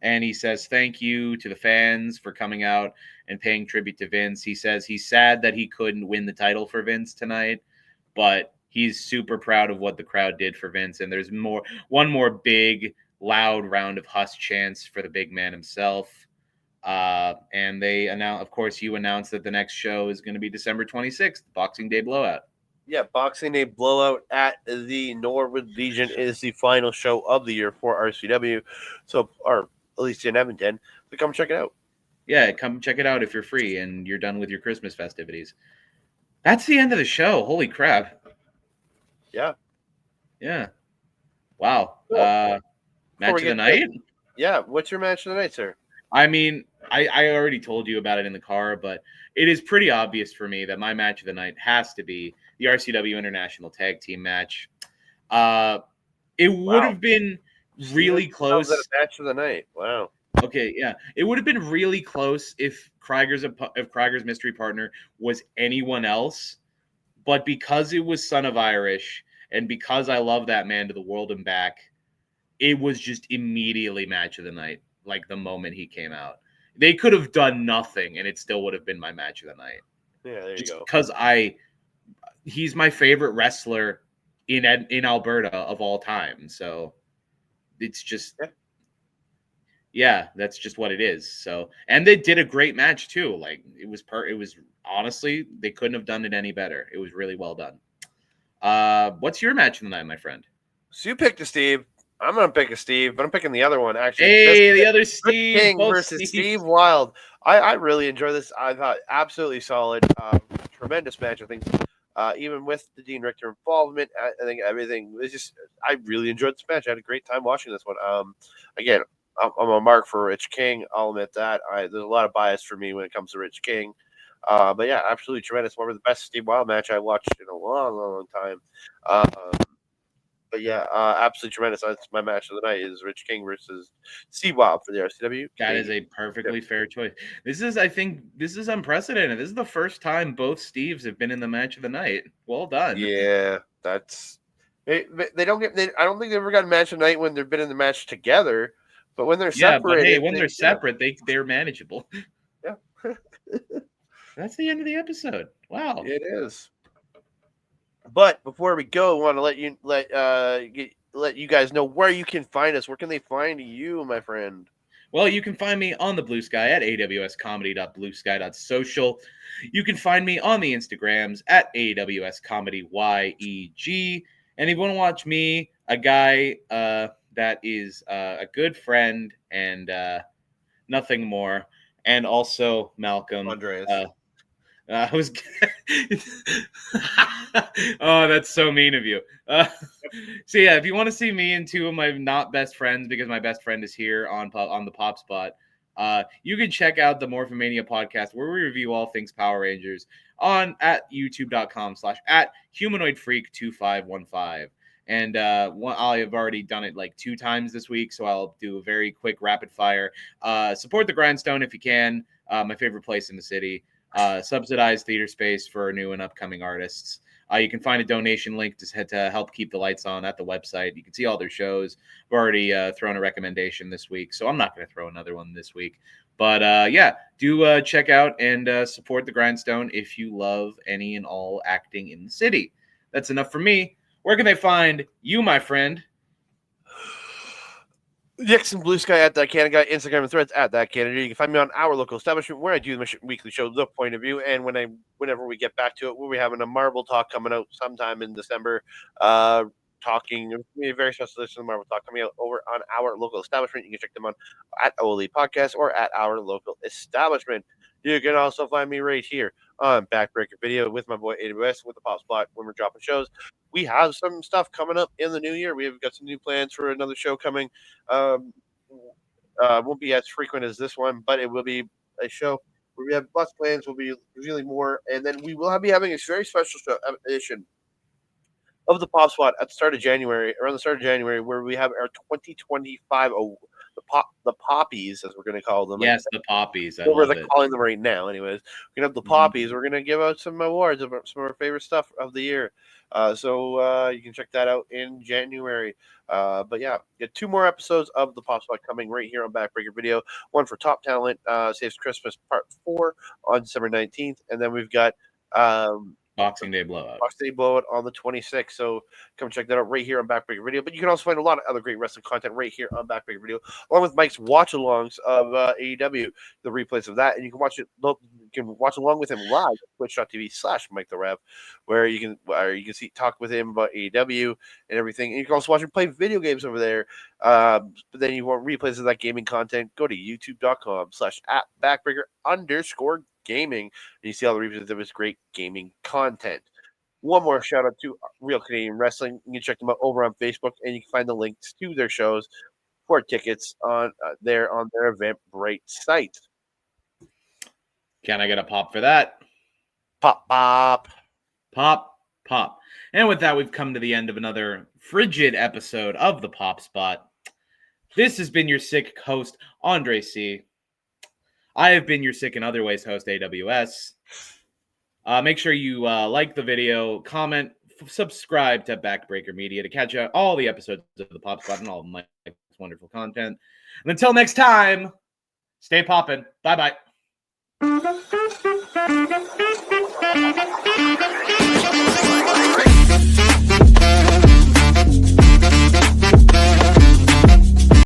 And he says thank you to the fans for coming out and paying tribute to Vince. He says he's sad that he couldn't win the title for Vince tonight, but he's super proud of what the crowd did for Vince. And there's one more big, loud round of HUSS chants for the big man himself. And they announced, of course, you announced that the next show is going to be December 26th, Boxing Day Blowout. Yeah, Boxing Day Blowout at the Norwood Legion is the final show of the year for RCW. So, or at least in Edmonton. So come check it out. Yeah, come check it out if you're free and you're done with your Christmas festivities. That's the end of the show. Holy crap. Yeah. Yeah. Wow. Cool. Match of the night? Yeah. What's your match of the night, sir? I mean, I already told you about it in the car, but it is pretty obvious for me that my match of the night has to be the RCW International Tag Team match. It would have been really close. Match of the night. Wow. Okay, yeah. It would have been really close if Krieger's mystery partner was anyone else. But because it was Son of Irish and because I love that man to the world and back, it was just immediately match of the night, like the moment he came out. They could have done nothing and it still would have been my match of the night. Yeah, there you go. Because he's my favorite wrestler in Alberta of all time. So it's just yeah, that's just what it is. So, and they did a great match too. Like it was honestly, they couldn't have done it any better. It was really well done. What's your match of the night, my friend? So you picked a Steve. I'm gonna pick a Steve, but I'm picking the other one actually. Hey, the other Steve King versus Steve Wild. I really enjoy this. I thought absolutely solid, tremendous match. I think even with the Dean Richter involvement, I think everything was just. I really enjoyed this match. I had a great time watching this one. Again, I'm a mark for Rich King. I'll admit that. There's a lot of bias for me when it comes to Rich King. But yeah, absolutely tremendous. One of the best Steve Wild match I watched in a long, long time. But yeah, absolutely tremendous. That's my match of the night is Rich King versus Steve Wild for the RCW. That is a perfectly fair choice. I think this is unprecedented. This is the first time both Steves have been in the match of the night. Well done. Yeah, that's they don't get. I don't think they've ever got a match of the night when they've been in the match together. But when they're separated, but hey, when they're separate, they're manageable. Yeah. That's the end of the episode. Wow. It is. But before we go, I want to let you guys know where you can find us. Where can they find you, my friend? Well, you can find me on the Blue Sky at awscomedy.bluesky.social. You can find me on the Instagrams at awscomedyeg. And if you want to watch me, a guy that is a good friend and nothing more, and also Malcolm. Andreas. I was. Oh, that's so mean of you. So yeah, if you want to see me and two of my not best friends, because my best friend is here on the Pop Spot, you can check out the Morphomania podcast where we review all things Power Rangers on at youtube.com/@humanoidfreak2515. And I have already done it like 2 times this week, so I'll do a very quick rapid fire. Support the Grindstone if you can. My favorite place in the city. Subsidized theater space for new and upcoming artists. You can find a donation link to help keep the lights on at the website. You can see all their shows. We've already thrown a recommendation this week, so I'm not going to throw another one this week. But yeah, do check out and support the Grindstone if you love any and all acting in the city. That's enough for me. Where can they find you, my friend? Yix and Blue Sky at That Canada Guy, Instagram and Threads at That Canada. You can find me on our local establishment where I do the weekly show, The Point of View. And whenever we get back to it, we'll be having a Marvel Talk coming out sometime in December. Talking a very special edition of Marvel Talk coming out over on our local establishment. You can check them on at OLE Podcast or at our local establishment. You can also find me right here on Backbreaker Video with my boy AWS with the Pop Spot when we're dropping shows. We have some stuff coming up in the new year. We have got some new plans for another show coming. Won't be as frequent as this one, but it will be a show where we have lots of plans. We'll be revealing more, and then we will be having a very special show edition of the Pop Spot at the start of January, around the start of January, where we have our 2025 the poppies, as we're going to call them. Yes, the poppies. I love love it. it. Calling them right now. Anyways, we're gonna have the poppies. We're gonna give out some awards of some of our favorite stuff of the year. So you can check that out in January. But yeah, get 2 more episodes of the Pop Spot coming right here on Backbreaker Video. One for Top Talent Saves Christmas Part 4 on December 19th, and then we've got Boxing Day Blowout. Boxing Day Blowout on the 26th. So come check that out right here on Backbreaker Video. But you can also find a lot of other great wrestling content right here on Backbreaker Video, along with Mike's watch-alongs of AEW, the replays of that, and you can watch it. You can watch along with him live at twitch.tv/Mike the Rev, where you can talk with him about AEW and everything. And you can also watch him play video games over there. But then you want replays of that gaming content, go to youtube.com/@backbreaker_gaming, and you see all the replays of his great gaming content. One more shout out to Real Canadian Wrestling. You can check them out over on Facebook, and you can find the links to their shows for tickets on their Eventbrite site. Can I get a pop for that? Pop, pop. Pop, pop. And with that, we've come to the end of another frigid episode of the Pop Spot. This has been your sick host, Andre C. I have been your sick in other ways host, AWS. Make sure you like the video, comment, subscribe to Backbreaker Media to catch up all the episodes of the Pop Spot and all of Mike's wonderful content. And until next time, stay poppin'. Bye-bye.